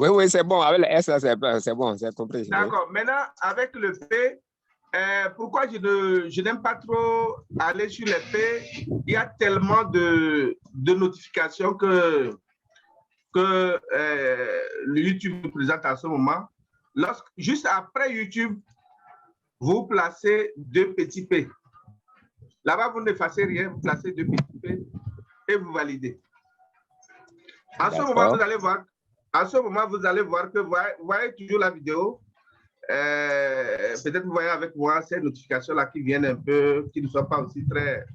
Oui, oui, c'est bon. Avec le S, c'est bon, c'est compris. D'accord. Oui. Maintenant, avec le P, pourquoi je n'aime pas trop aller sur les P? Il y a tellement de notifications que le YouTube nous présente à ce moment. Juste après YouTube, vous placez 2 petits P. Là-bas, vous n'effacez rien, vous placez 2 petits P et vous validez. À ce moment, vous allez voir. À ce moment, vous allez voir que vous voyez toujours la vidéo. Peut-être vous voyez avec moi ces notifications-là qui viennent un peu, qui ne sont pas aussi très...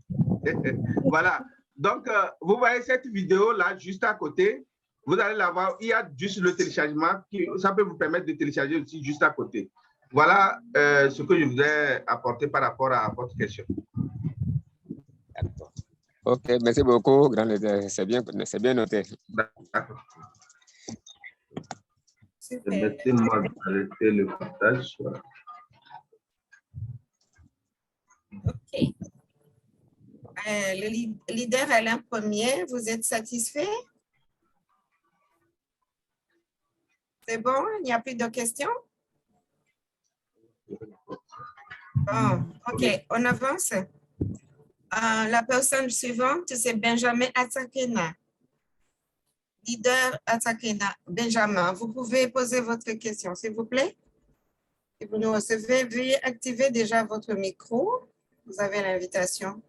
Voilà. Donc, vous voyez cette vidéo-là juste à côté. Vous allez la voir. Il y a juste le téléchargement. Ça peut vous permettre de télécharger aussi juste à côté. Voilà ce que je voudrais apporter par rapport à votre question. OK, merci beaucoup, grand leader. C'est bien noté. D'accord. Permettez-moi d'arrêter le partage. OK. Le leader Alain Premier, vous êtes satisfait? C'est bon? Il n'y a plus de questions? Bon, OK, on avance. La personne suivante, c'est Benjamin Atakena. Leader Atakena. Benjamin, vous pouvez poser votre question, s'il vous plaît. Si vous nous recevez, veuillez activer déjà votre micro. Vous avez l'invitation.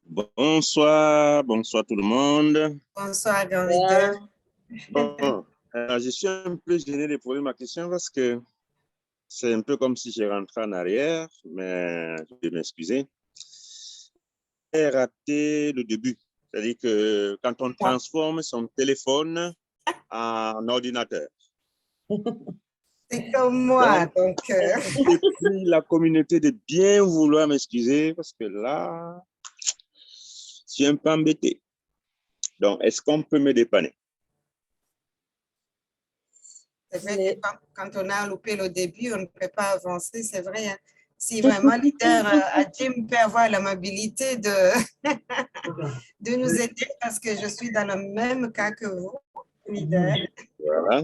Bonsoir tout le monde. Bonsoir, grand leader. Bon, je suis un peu gêné de poser ma question parce que c'est un peu comme si je rentrais en arrière, mais je vais m'excuser. J'ai raté le début, c'est-à-dire que quand on transforme son téléphone en ordinateur. C'est comme moi, donc... J'ai pris la communauté de bien vouloir m'excuser parce que là, je suis un peu embêté. Donc, est-ce qu'on peut me dépanner? C'est vrai que quand on a loupé le début, on ne peut pas avancer, c'est vrai. Hein. Si vraiment leader Jim peut avoir l'amabilité de nous aider parce que je suis dans le même cas que vous, leader. Voilà.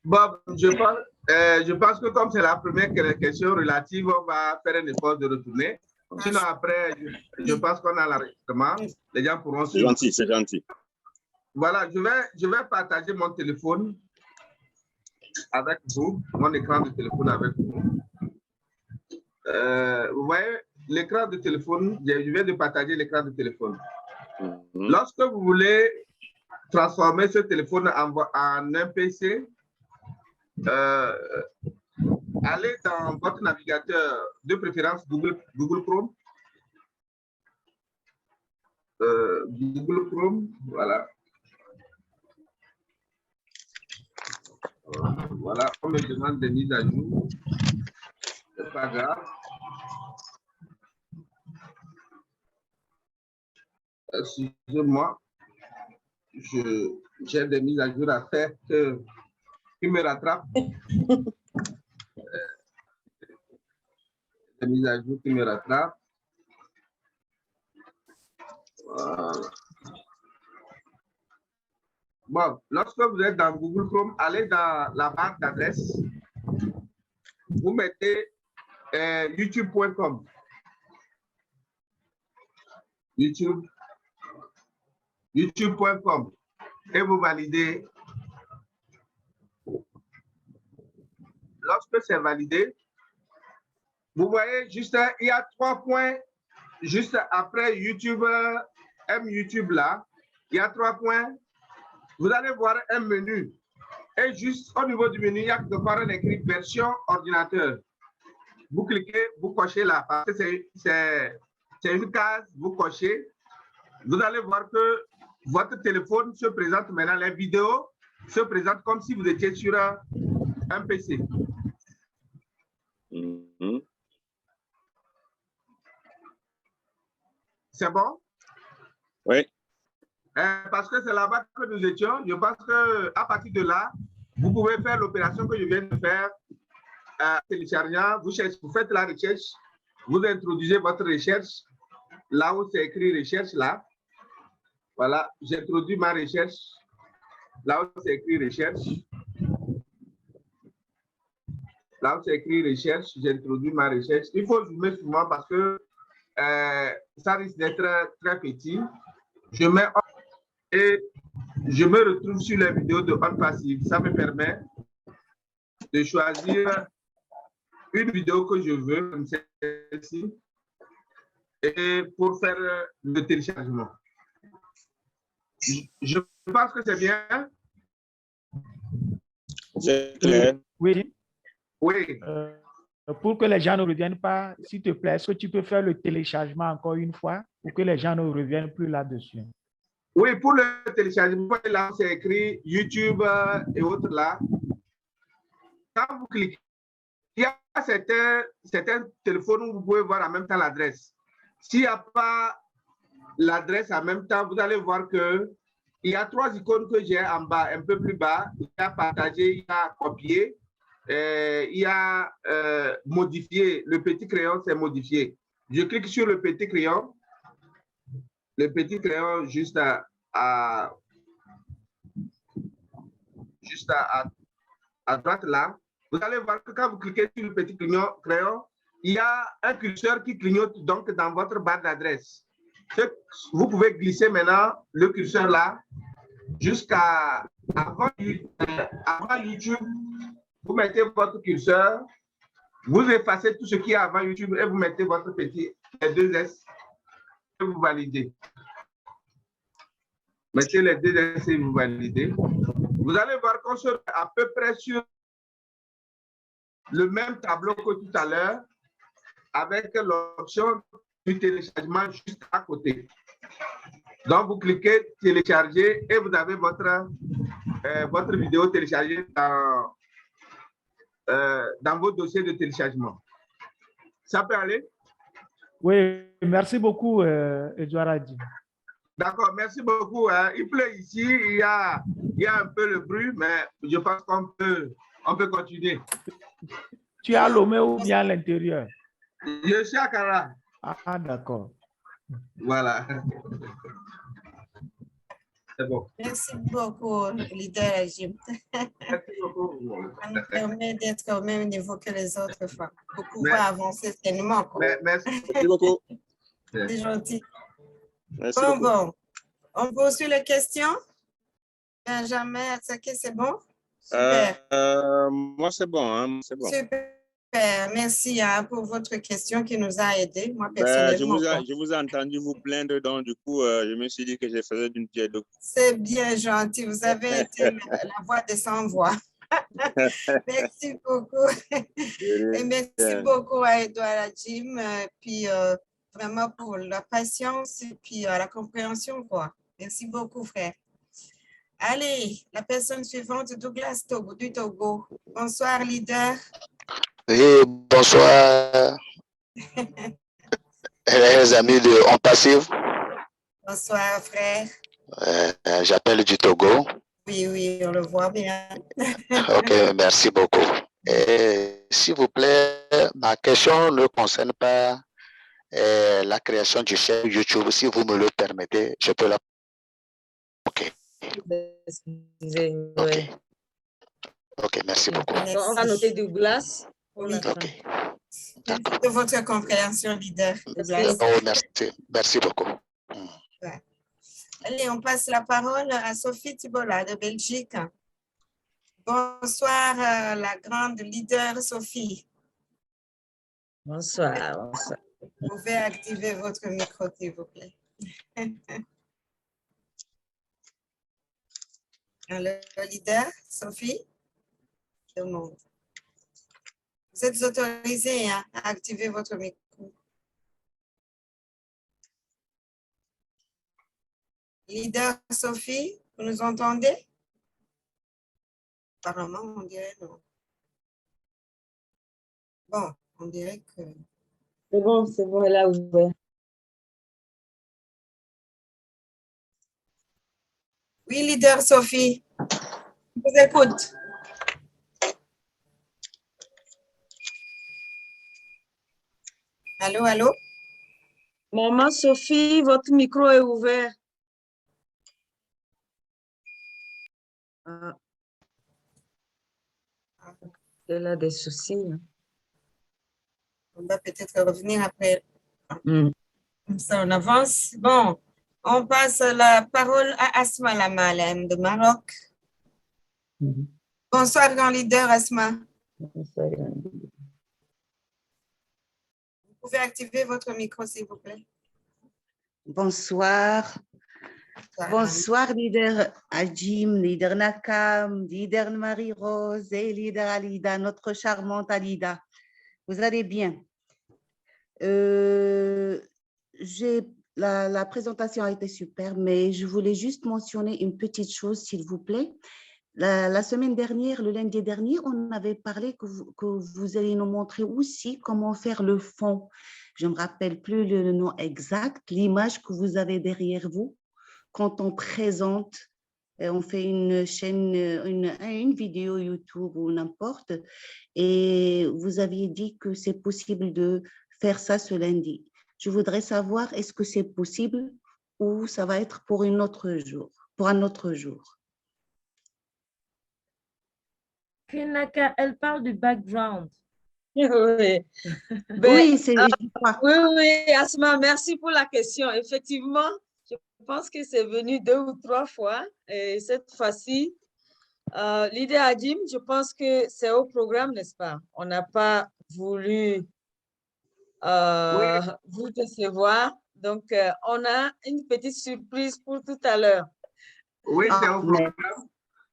Bon, je pense que comme c'est la première question relative, on va faire un effort de retourner. Sinon, après, je pense qu'on a l'enregistrement. Les gens pourront suivre. C'est gentil, c'est gentil. Voilà, je vais partager mon téléphone avec vous, mon écran de téléphone avec vous. Vous voyez, l'écran de téléphone, je viens de partager l'écran de téléphone. Lorsque vous voulez transformer ce téléphone en un PC, allez dans votre navigateur, de préférence Google Chrome. Google Chrome, voilà. Voilà, on me demande des mises à jour. C'est pas grave. Excusez-moi, j'ai des mises à jour à faire qui me rattrapent. Des mises à jour qui me rattrapent. Voilà. Bon, lorsque vous êtes dans Google Chrome, allez dans la barre d'adresse. Vous mettez youtube.com. YouTube.com et vous validez. Lorsque c'est validé, vous voyez juste, il y a 3 points juste après YouTube, YouTube là, il y a 3 points. Vous allez voir un menu. Et juste au niveau du menu, il y a quelque part un écrit version ordinateur. Vous cliquez, vous cochez là, parce que c'est une case, vous cochez. Vous allez voir que votre téléphone se présente maintenant, les vidéos se présentent comme si vous étiez sur un PC. C'est bon? Oui. Parce que c'est là-bas que nous étions. Je pense qu'à partir de là, vous pouvez faire l'opération que je viens de faire. Téléchargeant, vous faites la recherche, vous introduisez votre recherche, là où c'est écrit recherche, là. Voilà, j'introduis ma recherche. Là où c'est écrit recherche. Là où c'est écrit recherche, j'introduis ma recherche. Il faut zoomer sur moi parce que ça risque d'être très petit. Je mets et je me retrouve sur les vidéos de On Passive. Ça me permet de choisir une vidéo que je veux, comme celle-ci, et pour faire le téléchargement. Je pense que c'est bien. C'est clair. Oui. Oui. Pour que les gens ne reviennent pas, s'il te plaît, est-ce que tu peux faire le téléchargement encore une fois pour que les gens ne reviennent plus là-dessus? Oui, pour le téléchargement, là, c'est écrit YouTube et autres là. Quand vous cliquez, il y a certains téléphones où vous pouvez voir en même temps l'adresse. S'il n'y a pas l'adresse en même temps, vous allez voir que il y a 3 icônes que j'ai en bas, un peu plus bas. Il y a partager, il y a copier, il y a modifier. Le petit crayon, c'est modifier. Je clique sur le petit crayon. Le petit crayon juste à droite là. Vous allez voir que quand vous cliquez sur le petit crayon, il y a un curseur qui clignote donc dans votre barre d'adresse. Vous pouvez glisser maintenant le curseur là jusqu'à avant YouTube. Vous mettez votre curseur, vous effacez tout ce qui est avant YouTube et vous mettez votre petit les 2 S et vous validez. Mettez les 2 S et vous validez. Vous allez voir qu'on se met à peu près sur le même tableau que tout à l'heure avec l'option du téléchargement juste à côté. Donc, vous cliquez télécharger et vous avez votre vidéo téléchargée dans vos dossiers de téléchargement. Ça peut aller? Oui, merci beaucoup, Edouard Adjim. D'accord, merci beaucoup. Il pleut ici, il y a un peu le bruit, mais je pense qu'on peut continuer. Tu es à Lomé ou bien à l'intérieur? Je suis à Kara. Ah, d'accord. Voilà. C'est bon. Merci beaucoup, leader Adjim. Merci beaucoup. Ça nous permet d'être au même niveau que les autres femmes pour pouvoir avancer sainement. Merci beaucoup. C'est gentil. Merci Bon, beaucoup. bon. On poursuit les questions. Benjamin Atsaké, c'est bon? Super. Moi, c'est bon. Hein, c'est bon. Super. Merci pour votre question qui nous a aidés. Moi, Ben, personnellement. je vous ai entendu vous plaindre, donc du coup, je me suis dit que je faisais d'une pierre deux coups. C'est bien gentil. Vous avez été la voix des sans-voix. Merci beaucoup. Et merci beaucoup à Edouard Adjim, puis vraiment pour la patience et puis la compréhension, quoi. Merci beaucoup, frère. Allez, la personne suivante, Douglas Togo, du Togo. Bonsoir, leader. Oui, bonsoir, les amis de On Passive. Bonsoir, frère. J'appelle du Togo. Oui, oui, on le voit bien. Ok, merci beaucoup. Et s'il vous plaît, ma question ne concerne pas la création du chaîne YouTube. Si vous me le permettez, je peux la... Ok. Ok. Ok, merci beaucoup. Merci. On va noter Douglas. Oui. Ok. D'accord. De votre compréhension, leader. Douglas. Oh, merci. Merci beaucoup. Ouais. Allez, on passe la parole à Sophie Thibola de Belgique. Bonsoir, la grande leader Sophie. Bonsoir. Bonsoir. Vous pouvez activer votre micro, s'il vous plaît. Le leader, Sophie, demande. Vous êtes autorisé à activer votre micro. Leader Sophie, vous nous entendez? Apparemment, on dirait non. Bon, on dirait que... C'est bon, elle a ouvert. Oui, leader Sophie, je vous écoute. Allô, allô? Maman Sophie, votre micro est ouvert. Ah. Elle a des soucis. Hein. On va peut-être revenir après. Mm. Comme ça, on avance. Bon, on passe la parole à Asma Lamalem de Maroc. Mhm. Bonsoir, grand leader Asma. Vous pouvez activer votre micro, s'il vous plaît. Bonsoir. Bonsoir, leader Ajim, leader Nakam, leader Marie-Rose et leader Alida, notre charmante Alida. Vous allez bien? La présentation a été super, mais je voulais juste mentionner une petite chose, s'il vous plaît. La semaine dernière, le lundi dernier, on avait parlé que vous allez nous montrer aussi comment faire le fond. Je ne me rappelle plus le nom exact, l'image que vous avez derrière vous. Quand on présente, on fait une chaîne, une vidéo YouTube ou n'importe, et vous aviez dit que c'est possible de faire ça ce lundi. Je voudrais savoir, est-ce que c'est possible ou ça va être pour un autre jour? Kinaka, elle parle du background. Oui, Oui, c'est oui, Asma, merci pour la question. Effectivement, je pense que c'est venu 2 ou 3 fois. Et cette fois-ci, l'idée Adim, je pense que c'est au programme, n'est-ce pas? On n'a pas voulu vous décevoir. Donc, on a une petite surprise pour tout à l'heure. Oui, c'est au programme.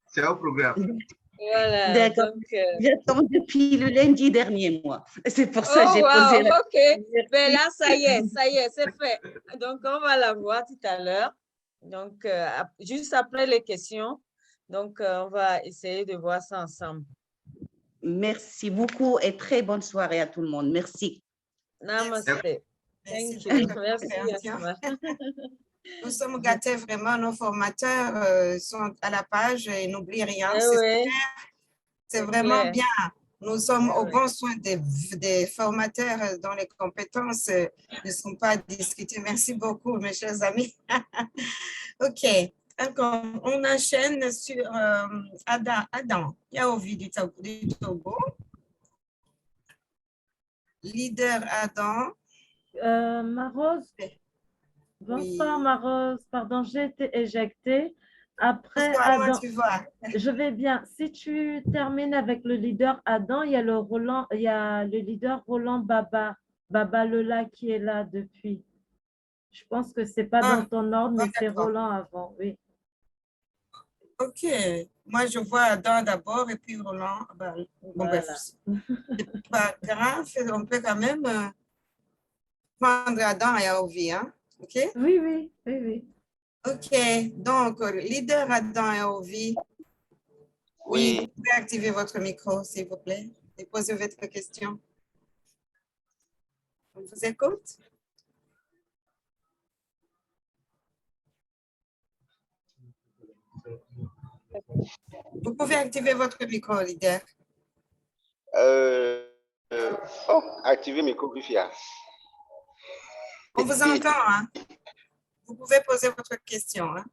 C'est au programme. Voilà. D'accord. J'attends depuis le lundi dernier, moi. C'est pour ça que j'ai posé la question. OK. Mais là, ça y est, c'est fait. Donc, on va la voir tout à l'heure. Donc, juste après les questions. Donc, on va essayer de voir ça ensemble. Merci beaucoup et très bonne soirée à tout le monde. Merci. Namaste. Merci. Merci. Nous sommes gâtés vraiment, nos formateurs sont à la page et n'oublient rien. C'est vraiment bien. Nous sommes au bon soin des formateurs dont les compétences ne sont pas discutées. Merci beaucoup, mes chers amis. OK. Alors, on enchaîne sur Adam Yaovi du Togo. Leader Adam. Marose. Bonsoir, oui. Marose. Pardon, j'ai été éjectée. Après, Adam, tu vois? Je vais bien. Si tu termines avec le leader Adam, il y a le leader Roland Baba Lola qui est là depuis. Je pense que ce n'est pas dans ton ordre, mais c'est Roland avant, oui. OK. Moi, je vois Adam d'abord et puis Roland. Bon, voilà. C'est pas grave, on peut quand même prendre Adam et Yaovi, hein? OK? Oui. OK. Donc, leader Adam et Yaovi. Oui, vous pouvez activer votre micro, s'il vous plaît, et poser votre question. On vous écoute. Vous pouvez activer votre micro, leader. Activer micro Wi-Fi. On vous entend, hein? Vous pouvez poser votre question, hein?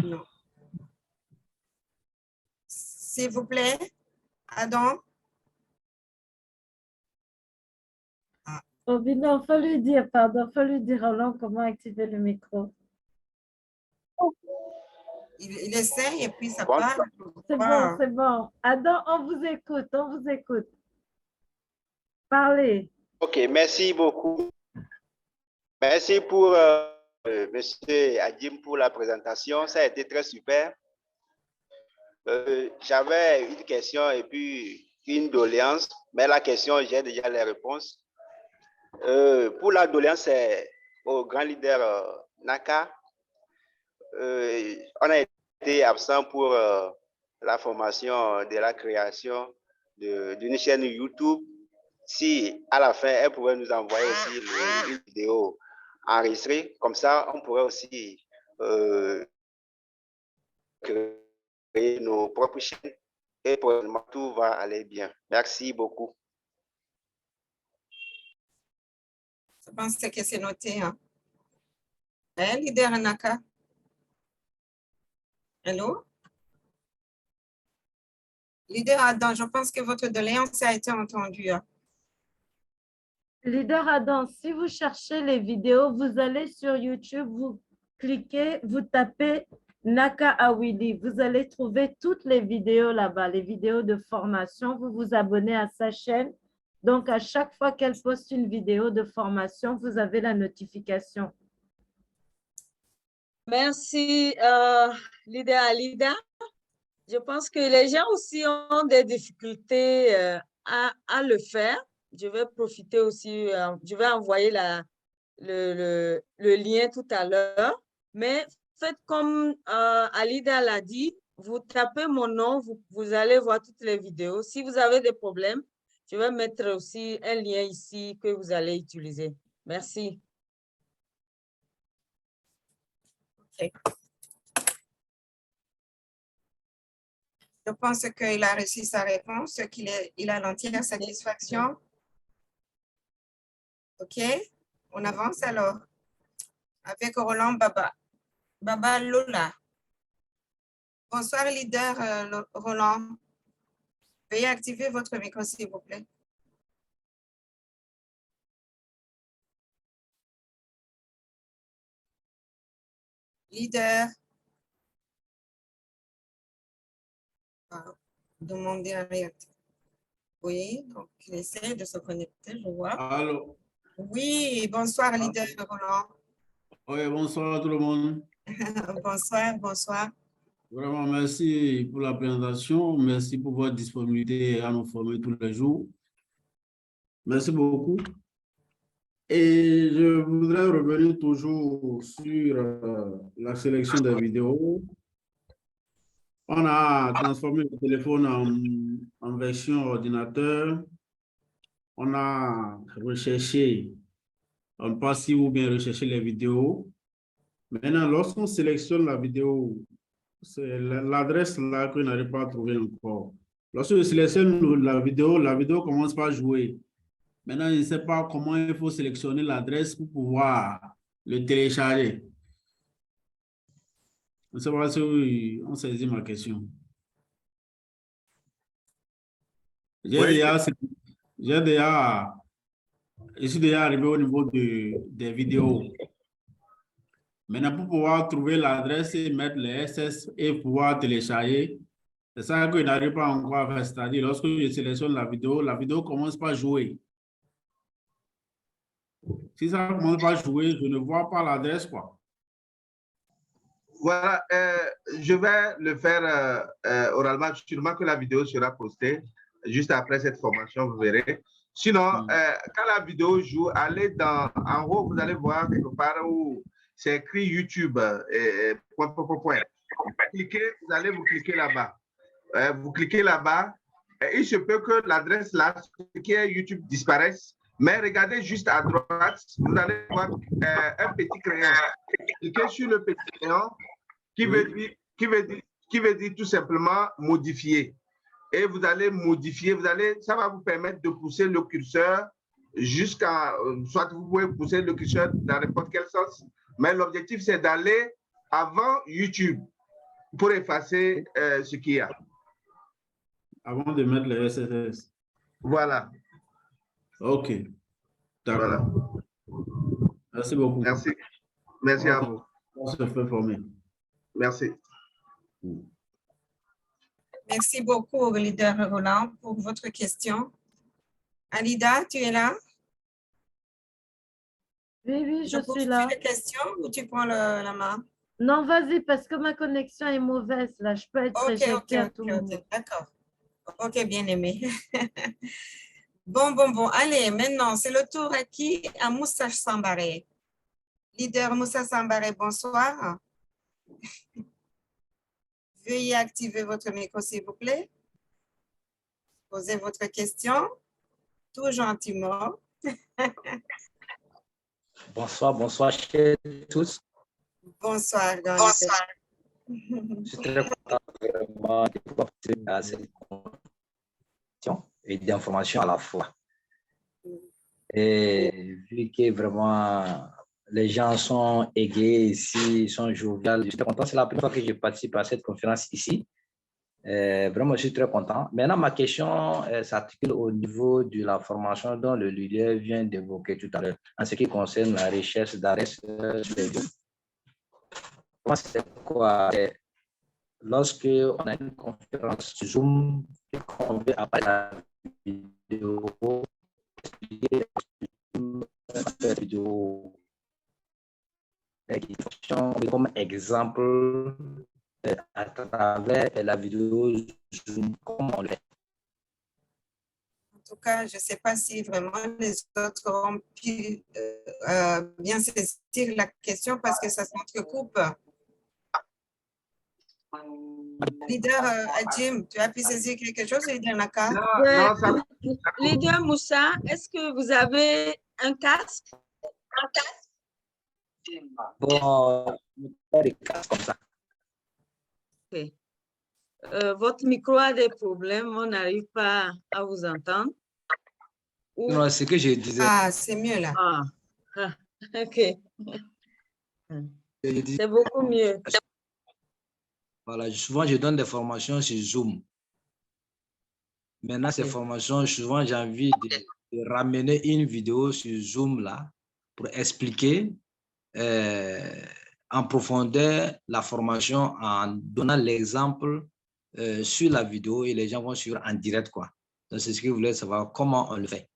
Non. S'il vous plaît, Adam. Oh, non, il faut lui dire, Roland, comment activer le micro. Il essaye et puis ça part. C'est bon. Adam, on vous écoute. Parlez. OK, merci beaucoup. Merci pour Monsieur Adim pour la présentation. Ça a été très super. J'avais une question et puis une doléance, mais la question, j'ai déjà les réponses. Pour la doléance, c'est au grand leader Naka. On a été absent pour la formation de la création d'une chaîne YouTube. Si à la fin, elle pouvait nous envoyer aussi une vidéo enregistrée, comme ça, on pourrait aussi créer nos propres chaînes et pour tout va aller bien. Merci beaucoup. Je pense que c'est noté. Hein? Leader Naka. Allô? Leader Adam, je pense que votre doléance a été entendue. Leader Adam, si vous cherchez les vidéos, vous allez sur YouTube, vous cliquez, vous tapez Naka Awili. Vous allez trouver toutes les vidéos là-bas, les vidéos de formation. Vous vous abonnez à sa chaîne. Donc, à chaque fois qu'elle poste une vidéo de formation, vous avez la notification. Merci, Leader Alida. Je pense que les gens aussi ont des difficultés à le faire. Je vais profiter aussi, je vais envoyer le lien tout à l'heure. Mais faites comme Alida l'a dit, vous tapez mon nom, vous allez voir toutes les vidéos. Si vous avez des problèmes, je vais mettre aussi un lien ici que vous allez utiliser. Merci. Okay. Je pense qu'il a reçu sa réponse, qu'il a l'entière satisfaction. OK, on avance alors avec Roland Baba. Baba Lola. Bonsoir, leader Roland. Veuillez activer votre micro, s'il vous plaît. Leader. Demander à réactiver. Oui, donc il essaie de se connecter, je vois. Allô? Oui, bonsoir, leader Roland. Oui, bonsoir à tout le monde. Bonsoir, bonsoir. Vraiment, merci pour la présentation. Merci pour votre disponibilité à nous former tous les jours. Merci beaucoup. Et je voudrais revenir toujours sur la sélection des vidéos. On a transformé le téléphone en version ordinateur. On a recherché, on passe si ou bien rechercher les vidéos. Maintenant, lorsqu'on sélectionne la vidéo, c'est l'adresse là qu'on n'arrive pas à trouver encore. Lorsque je sélectionne la vidéo commence par jouer. Maintenant, je ne sais pas comment il faut sélectionner l'adresse pour pouvoir le télécharger. Je ne sais pas si on saisit ma question. Je suis déjà arrivé au niveau des vidéos. Maintenant, pour pouvoir trouver l'adresse et mettre les SS et pouvoir télécharger, c'est ça que je n'arrive pas encore à faire. C'est-à-dire, lorsque je sélectionne la vidéo commence par jouer. Si ça commence par jouer, je ne vois pas l'adresse, quoi. Voilà, je vais le faire oralement, sûrement que la vidéo sera postée juste après cette formation, vous verrez. Sinon, quand la vidéo joue, allez en haut, vous allez voir quelque part où c'est écrit YouTube, point. Vous allez vous cliquer là-bas. Vous cliquez là-bas, il se peut que l'adresse là, qui est YouTube, disparaisse. Mais regardez juste à droite, vous allez voir un petit crayon. Cliquez sur le petit crayon qui veut dire tout simplement modifier. Et vous allez modifier, ça va vous permettre de pousser le curseur jusqu'à, soit vous pouvez pousser le curseur dans n'importe quel sens, mais l'objectif c'est d'aller avant YouTube pour effacer ce qu'il y a. Avant de mettre le SSS. Voilà. OK. D'accord. Voilà. Merci beaucoup. Merci. Merci à vous. On se fait former. Merci. Merci beaucoup, leader Roland, pour votre question. Alida, tu es là? Oui, je suis là. Tu poses une question ou tu prends la main? Non, vas-y, parce que ma connexion est mauvaise, là. Je peux être rejetée à tout moment. D'accord. OK, bien aimé. Bon. Allez, maintenant, c'est le tour à qui? À Moussa Sambaré. Leader Moussa Sambaré, bonsoir. Veuillez activer votre micro, s'il vous plaît. Posez votre question, tout gentiment. Bonsoir, chers tous. Bonsoir. Je suis très content vraiment de pouvoir participer à cette question et d'information à la fois. Et vu que vraiment les gens sont égayés ici, sont joviales. Je suis très content. C'est la première fois que je participe à cette conférence ici. Vraiment, je suis très content. Maintenant, ma question s'articule au niveau de la formation dont le leader vient d'évoquer tout à l'heure, en ce qui concerne la recherche d'arrêt sur les vidéos. C'est quoi? Lorsque on a une conférence Zoom et qu'on veut appeler la vidéo, comme exemple à travers la vidéo Zoom, comme on l'est. En tout cas, je ne sais pas si vraiment les autres ont pu bien saisir la question parce que ça s'entrecoupe. Leader Adjim, tu as pu saisir quelque chose, Leader Naka? Leader Moussa, est-ce que vous avez un casque? Bon, des casques comme ça. Okay. Votre micro a des problèmes, on n'arrive pas à vous entendre. Non, c'est ce que je disais. Ah, c'est mieux là. Ah, ok. C'est beaucoup mieux. Voilà, souvent je donne des formations sur Zoom. Maintenant, ces formations, souvent j'ai envie de ramener une vidéo sur Zoom là pour expliquer en profondeur la formation en donnant l'exemple sur la vidéo et les gens vont suivre en direct, quoi. Donc, c'est ce que vous voulez savoir, comment on le fait.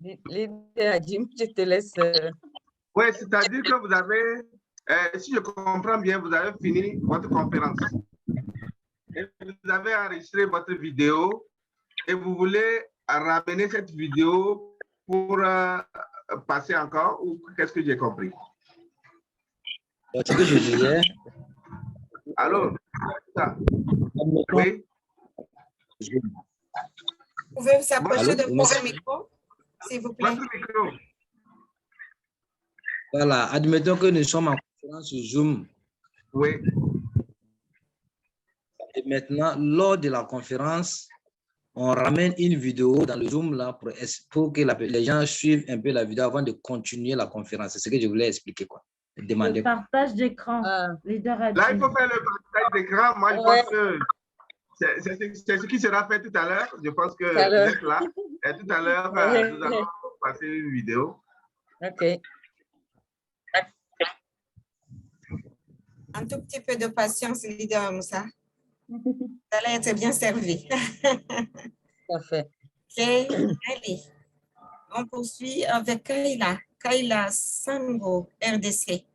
Je te laisse. Oui, c'est-à-dire que vous avez, si je comprends bien, vous avez fini votre conférence. Et vous avez enregistré votre vidéo et vous voulez ramener cette vidéo pour passer encore ou qu'est-ce que j'ai compris? Ce que je disais. Allô? Oui? Vous pouvez s'approcher de votre micro, s'il vous plaît. Votre micro. Voilà, admettons que nous sommes en conférence sur Zoom. Oui. Et maintenant, lors de la conférence, on ramène une vidéo dans le Zoom là pour que les gens suivent un peu la vidéo avant de continuer la conférence. C'est ce que je voulais expliquer, quoi. Demander. Le partage d'écran. Là, il faut faire le partage d'écran. Moi, je pense que c'est ce qui sera fait tout à l'heure. Je pense que vous êtes là. Et tout à l'heure, nous allons passer une vidéo. OK. Un tout petit peu de patience, Leader Moussa. Vous allez être bien servi. Parfait. OK, allez. On poursuit avec Kayla. Kayla Sango, RDC.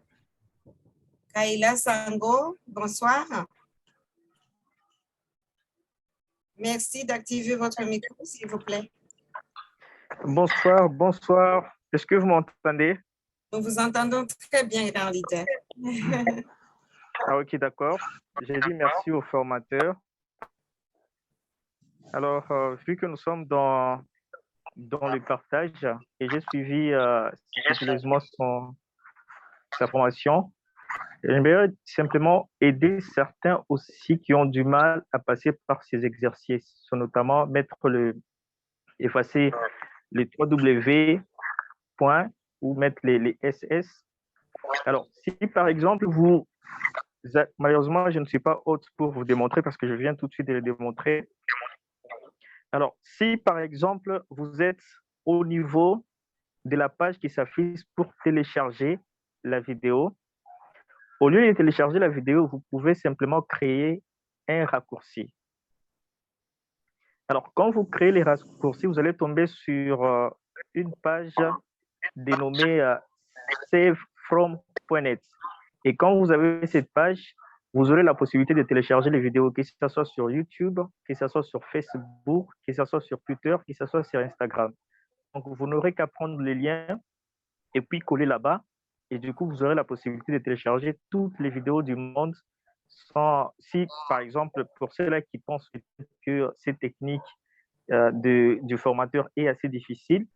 Kayla Sango, bonsoir. Merci d'activer votre micro, s'il vous plaît. Bonsoir, bonsoir. Est-ce que vous m'entendez? Nous vous entendons très bien, grand leader. Ah, ok, d'accord. J'ai dit merci au formateur. Alors, vu que nous sommes dans le partage et j'ai suivi scrupuleusement sa formation, j'aimerais simplement aider certains aussi qui ont du mal à passer par ces exercices, notamment effacer les 3W points ou mettre les SS. Alors, si par exemple, malheureusement, je ne suis pas hôte pour vous démontrer parce que je viens tout de suite de le démontrer. Alors, si par exemple, vous êtes au niveau de la page qui s'affiche pour télécharger la vidéo, au lieu de télécharger la vidéo, vous pouvez simplement créer un raccourci. Alors, quand vous créez les raccourcis, vous allez tomber sur une page dénommée savefrom.net. Et quand vous avez cette page, vous aurez la possibilité de télécharger les vidéos, que ce soit sur YouTube, que ce soit sur Facebook, que ce soit sur Twitter, que ce soit sur Instagram. Donc, vous n'aurez qu'à prendre les liens et puis coller là-bas. Et du coup, vous aurez la possibilité de télécharger toutes les vidéos du monde si, par exemple, pour ceux-là qui pensent que cette technique du formateur est assez difficile,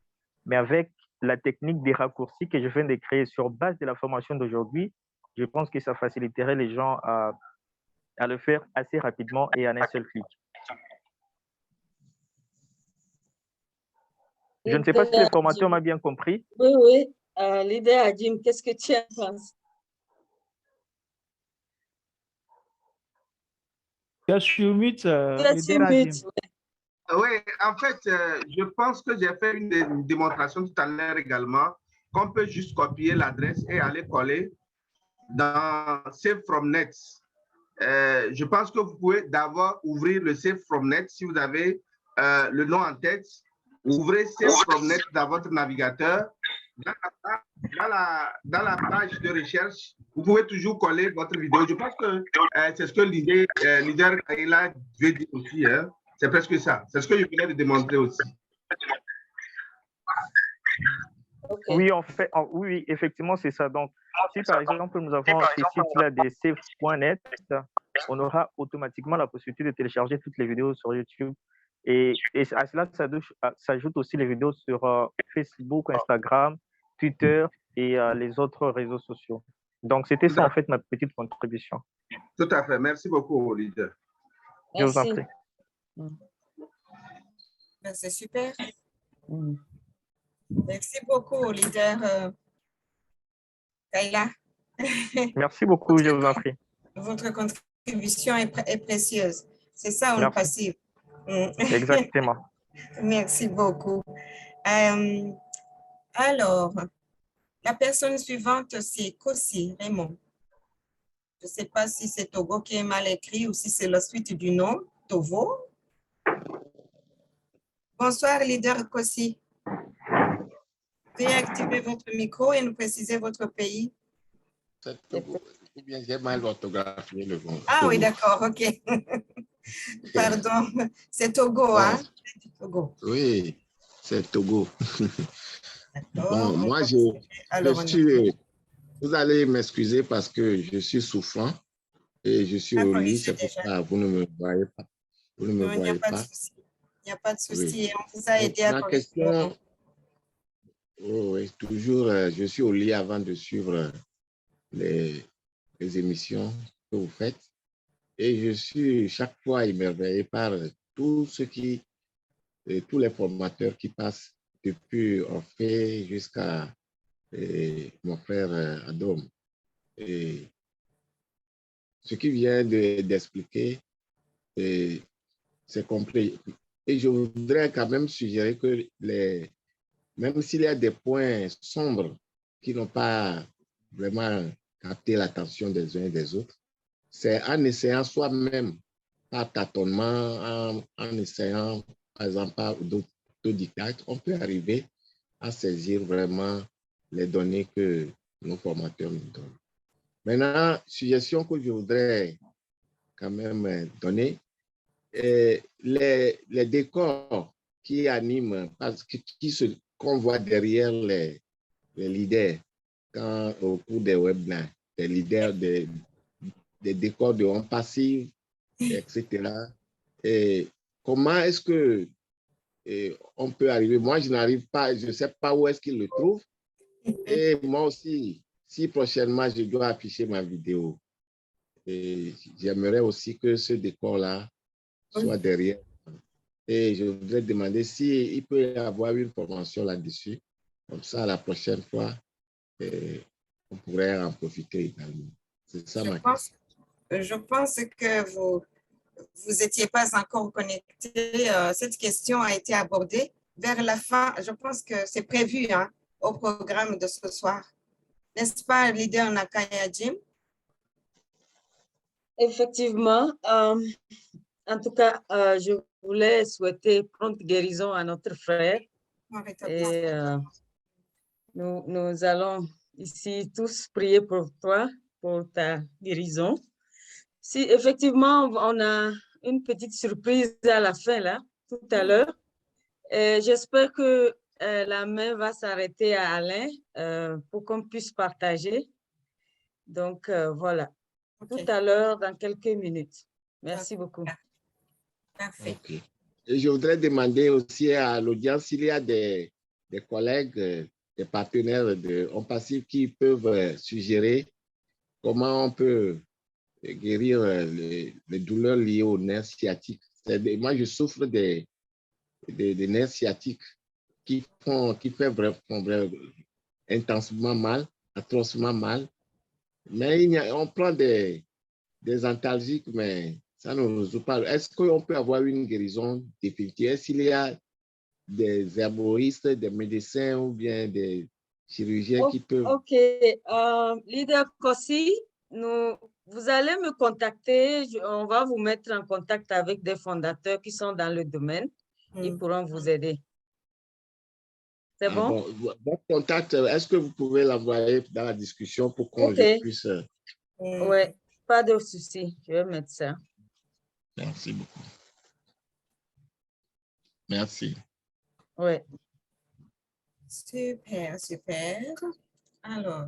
mais avec la technique des raccourcis que je viens de créer sur base de la formation d'aujourd'hui, je pense que ça faciliterait les gens à le faire assez rapidement et en un seul clic. Je ne sais pas si le formateur m'a bien compris. Oui, oui. Leader Hadim, qu'est-ce que tu en penses? Tu es sur mute, Tu es sur leader Hadim. mute, Oui, en fait, je pense que j'ai fait une démonstration tout à l'heure également, qu'on peut juste copier l'adresse et aller coller dans Save from Net. Je pense que vous pouvez d'abord ouvrir le Save from Net si vous avez le nom en tête. Ouvrez Save from Net dans votre navigateur. Dans la page de recherche, vous pouvez toujours coller votre vidéo. Je pense que c'est ce que leader Kaila veut dire aussi. Hein. C'est presque ça. C'est ce que je venais de démontrer aussi. Okay. Oui, oui, effectivement, c'est ça. Donc, si par exemple, nous avons ces sites-là des save.net, on aura automatiquement la possibilité de télécharger toutes les vidéos sur YouTube. Et à cela s'ajoutent aussi les vidéos sur Facebook, Instagram, Twitter et les autres réseaux sociaux. Donc, c'était ça, en fait, ma petite contribution. Tout à fait. Merci beaucoup, leader. Je vous en prie. C'est super. Merci beaucoup, leader Kaila. Merci beaucoup, je vous en prie. Votre contribution est précieuse. C'est ça, on passive. Exactement. Merci beaucoup. Alors, la personne suivante, c'est Kossi Raymond. Je ne sais pas si c'est Togo qui est mal écrit ou si c'est la suite du nom, Togo. Bonsoir, leader Kossi. Veuillez activer votre micro et nous préciser votre pays. C'est Togo. Eh bien, j'ai mal orthographié le bon. Ah Togo. oui, d'accord, ok. Pardon, c'est Togo, hein? Togo. Oui, c'est Togo. Bon, moi, Alors, vous allez m'excuser parce que je suis souffrant et je suis au lit, c'est pour ça que vous ne me voyez pas. Vous ne me voyez pas. Il n'y a pas de souci. Oui. On vous a aidé à Ma question, oui, toujours, je suis au lit avant de suivre les émissions que vous faites et je suis chaque fois émerveillé par tous les formateurs qui passent depuis Orphée jusqu'à mon frère Adom. Et ce qu'il vient d'expliquer, c'est complet. Et je voudrais quand même suggérer que même s'il y a des points sombres qui n'ont pas vraiment capté l'attention des uns et des autres, c'est en essayant soi-même, par tâtonnement, en essayant, par exemple, par d'autodidacte, on peut arriver à saisir vraiment les données que nos formateurs nous donnent. Maintenant, suggestion que je voudrais quand même donner, les décors qui animent, qu'on voit derrière les leaders au cours des webinars, des leaders, des décors de home passive, etc. Et comment est-ce que on peut arriver? Moi, je n'arrive pas, je ne sais pas où est-ce qu'ils le trouvent. Et moi aussi, si prochainement je dois afficher ma vidéo, j'aimerais aussi que ce décor-là soit derrière. Et je voudrais demander s'il peut y avoir une formation là-dessus. Comme ça, la prochaine fois, on pourrait en profiter également. C'est ça ma question. Je pense que vous n'étiez pas encore connecté. Cette question a été abordée vers la fin. Je pense que c'est prévu au programme de ce soir. N'est-ce pas, leader Nakaya Jim? Effectivement. En tout cas, je voulais souhaiter prompte guérison à notre frère. Et nous allons ici tous prier pour toi, pour ta guérison. Si effectivement, on a une petite surprise à la fin, là, tout à l'heure. J'espère que la main va s'arrêter à Alain pour qu'on puisse partager. Donc, voilà. Tout à l'heure, dans quelques minutes. Merci beaucoup. Parfait. Okay. Et je voudrais demander aussi à l'audience s'il y a des collègues, des partenaires de Home Passive qui peuvent suggérer comment on peut guérir les douleurs liées aux nerfs sciatiques. Moi, je souffre des nerfs sciatiques qui fait vraiment intensement mal, atrocement mal. Mais on prend des antalgiques, mais ça ne résout pas. Est-ce qu'on peut avoir une guérison définitive? Est-ce qu'il y a des herboristes, des médecins ou bien des chirurgiens qui peuvent... Ok. Leader Kossi, vous allez me contacter. On va vous mettre en contact avec des fondateurs qui sont dans le domaine. Ils pourront vous aider. C'est bon? Votre contact, est-ce que vous pouvez l'envoyer dans la discussion pour qu'on puisse... Oui, pas de souci. Je vais mettre ça. Merci beaucoup. Merci. Oui. Super, super. Alors,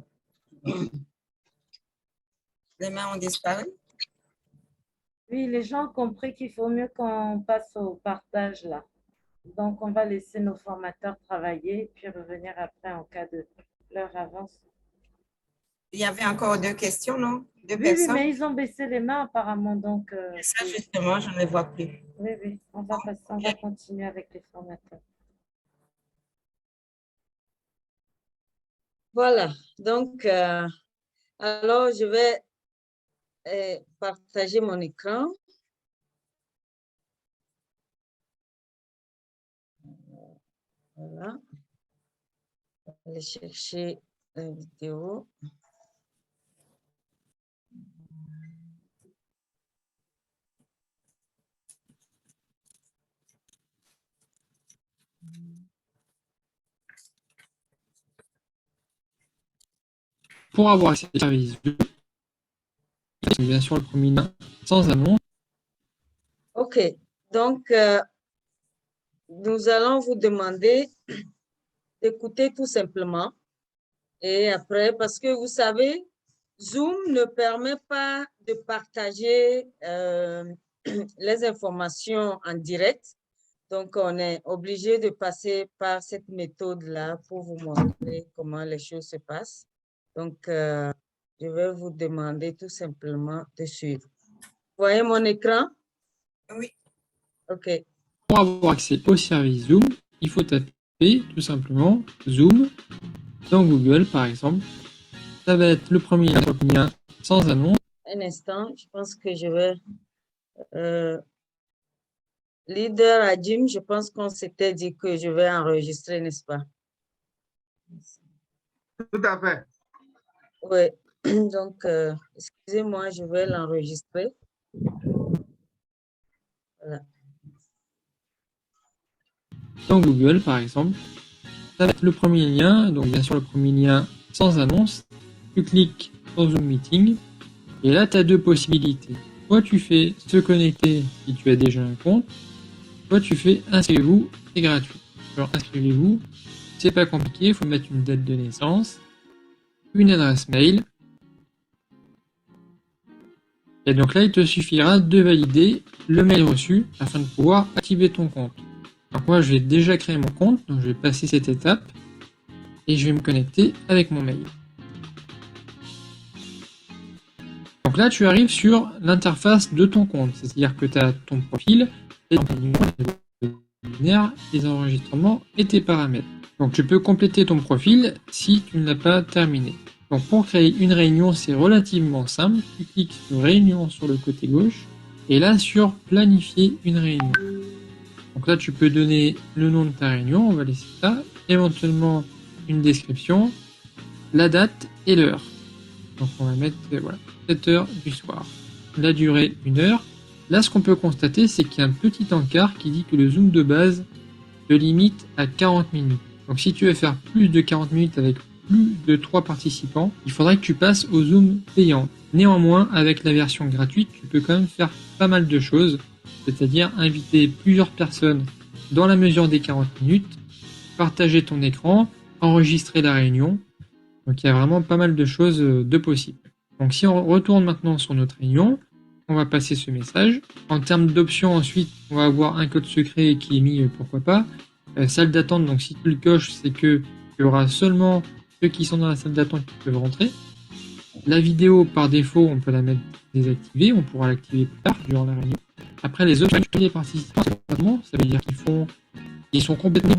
les mains ont disparu? Oui, les gens ont compris qu'il faut mieux qu'on passe au partage là. Donc, on va laisser nos formateurs travailler puis revenir après en cas de leur avance. Il y avait encore 2 questions, non? 2 Oui, personnes? oui, mais ils ont baissé les mains apparemment. Donc, ça, justement, je ne les vois plus. Oui, oui, on va continuer avec les formateurs. Voilà, donc, alors je vais partager mon écran. Voilà. Je vais aller chercher la vidéo. Pour avoir accès aux services, bien sûr le premier lien sans annonce. OK, donc nous allons vous demander d'écouter tout simplement. Et après, parce que vous savez, Zoom ne permet pas de partager les informations en direct. Donc, on est obligé de passer par cette méthode-là pour vous montrer comment les choses se passent. Donc, je vais vous demander tout simplement de suivre. Vous voyez mon écran? Oui. OK. Pour avoir accès au service Zoom, il faut taper tout simplement Zoom dans Google, par exemple. Ça va être le premier lien sans annonce. Un instant, je pense que je vais... Leader Adjim, je pense qu'on s'était dit que je vais enregistrer, n'est-ce pas? Tout à fait. Oui, donc, excusez-moi, je vais l'enregistrer. Voilà. Dans Google, par exemple, ça va être le premier lien, donc bien sûr le premier lien sans annonce. Tu cliques sur Zoom Meeting, et là, tu as 2 possibilités. Soit tu fais se connecter si tu as déjà un compte, soit tu fais inscrivez-vous, c'est gratuit. Alors inscrivez-vous, c'est pas compliqué, il faut mettre une date de naissance, une adresse mail, et donc là, il te suffira de valider le mail reçu afin de pouvoir activer ton compte. Donc moi, j'ai déjà créé mon compte, donc je vais passer cette étape et je vais me connecter avec mon mail. Donc là, tu arrives sur l'interface de ton compte, c'est-à-dire que tu as ton profil, les enregistrements et tes paramètres. Donc tu peux compléter ton profil si tu ne l'as pas terminé. Donc pour créer une réunion, c'est relativement simple. Tu cliques sur réunion sur le côté gauche et là sur planifier une réunion. Donc là tu peux donner le nom de ta réunion, on va laisser ça, éventuellement une description, la date et l'heure. Donc on va mettre voilà, 7 heures du soir. La durée 1 heure. Là ce qu'on peut constater c'est qu'il y a un petit encart qui dit que le zoom de base se limite à 40 minutes. Donc si tu veux faire plus de 40 minutes avec plus de 3 participants, il faudrait que tu passes au Zoom payant. Néanmoins, avec la version gratuite, tu peux quand même faire pas mal de choses, c'est-à-dire inviter plusieurs personnes dans la mesure des 40 minutes, partager ton écran, enregistrer la réunion. Donc il y a vraiment pas mal de choses de possibles. Donc si on retourne maintenant sur notre réunion, on va passer ce message. En termes d'options ensuite, on va avoir un code secret qui est mis, pourquoi pas. Salle d'attente, donc si tu le coches, c'est que il y aura seulement ceux qui sont dans la salle d'attente qui peuvent rentrer. La vidéo, par défaut, on peut la mettre désactivée, on pourra l'activer plus tard, durant la réunion. Après, les options des participants, ça veut dire qu'ils sont complètement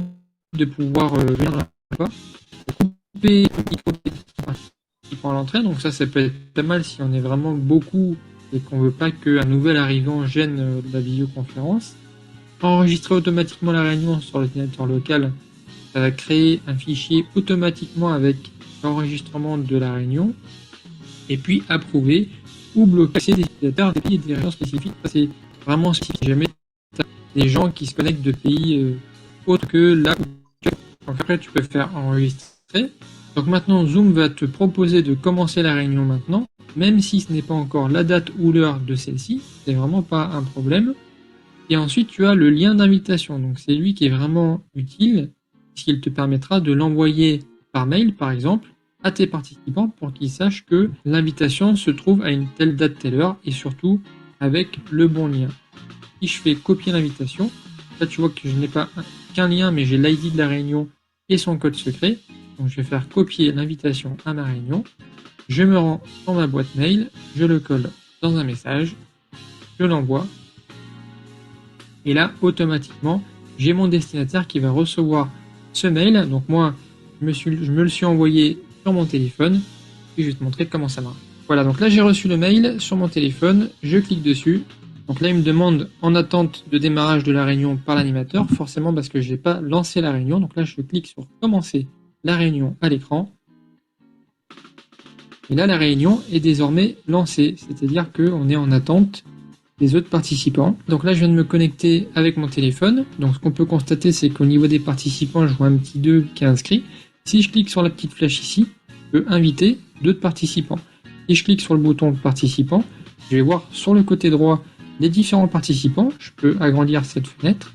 de pouvoir venir couper le micro à l'entrée. Donc ça peut être pas mal si on est vraiment beaucoup et qu'on veut pas qu'un nouvel arrivant gêne la visioconférence. Enregistrer automatiquement la réunion sur l'ordinateur local, ça va créer un fichier automatiquement avec l'enregistrement de la réunion. Et puis approuver ou bloquer des utilisateurs des pays et des régions spécifiques. C'est vraiment spécifique. Si jamais tu as des gens qui se connectent de pays autres que là où tu es. Donc après, tu peux faire enregistrer. Donc maintenant, Zoom va te proposer de commencer la réunion maintenant, même si ce n'est pas encore la date ou l'heure de celle-ci. C'est vraiment pas un problème. Et ensuite, tu as le lien d'invitation. Donc c'est lui qui est vraiment utile, puisqu'il te permettra de l'envoyer par mail, par exemple, à tes participants pour qu'ils sachent que l'invitation se trouve à une telle date, telle heure, et surtout avec le bon lien. Si je fais copier l'invitation, là tu vois que je n'ai pas qu'un lien, mais j'ai l'ID de la réunion et son code secret. Donc je vais faire copier l'invitation à ma réunion. Je me rends dans ma boîte mail, je le colle dans un message, je l'envoie. Et là, automatiquement, j'ai mon destinataire qui va recevoir ce mail. Donc moi, je me le suis envoyé sur mon téléphone, et je vais te montrer comment ça marche. Voilà, donc là j'ai reçu le mail sur mon téléphone, je clique dessus. Donc là il me demande en attente de démarrage de la réunion par l'animateur, forcément parce que je n'ai pas lancé la réunion. Donc là je clique sur commencer la réunion à l'écran. Et là la réunion est désormais lancée, c'est-à-dire qu'on est en attente des autres participants. Donc là je viens de me connecter avec mon téléphone. Donc ce qu'on peut constater, c'est qu'au niveau des participants, je vois un petit 2 qui est inscrit. Si je clique sur la petite flèche ici, je peux inviter d'autres participants. Si je clique sur le bouton participant, je vais voir sur le côté droit les différents participants. Je peux agrandir cette fenêtre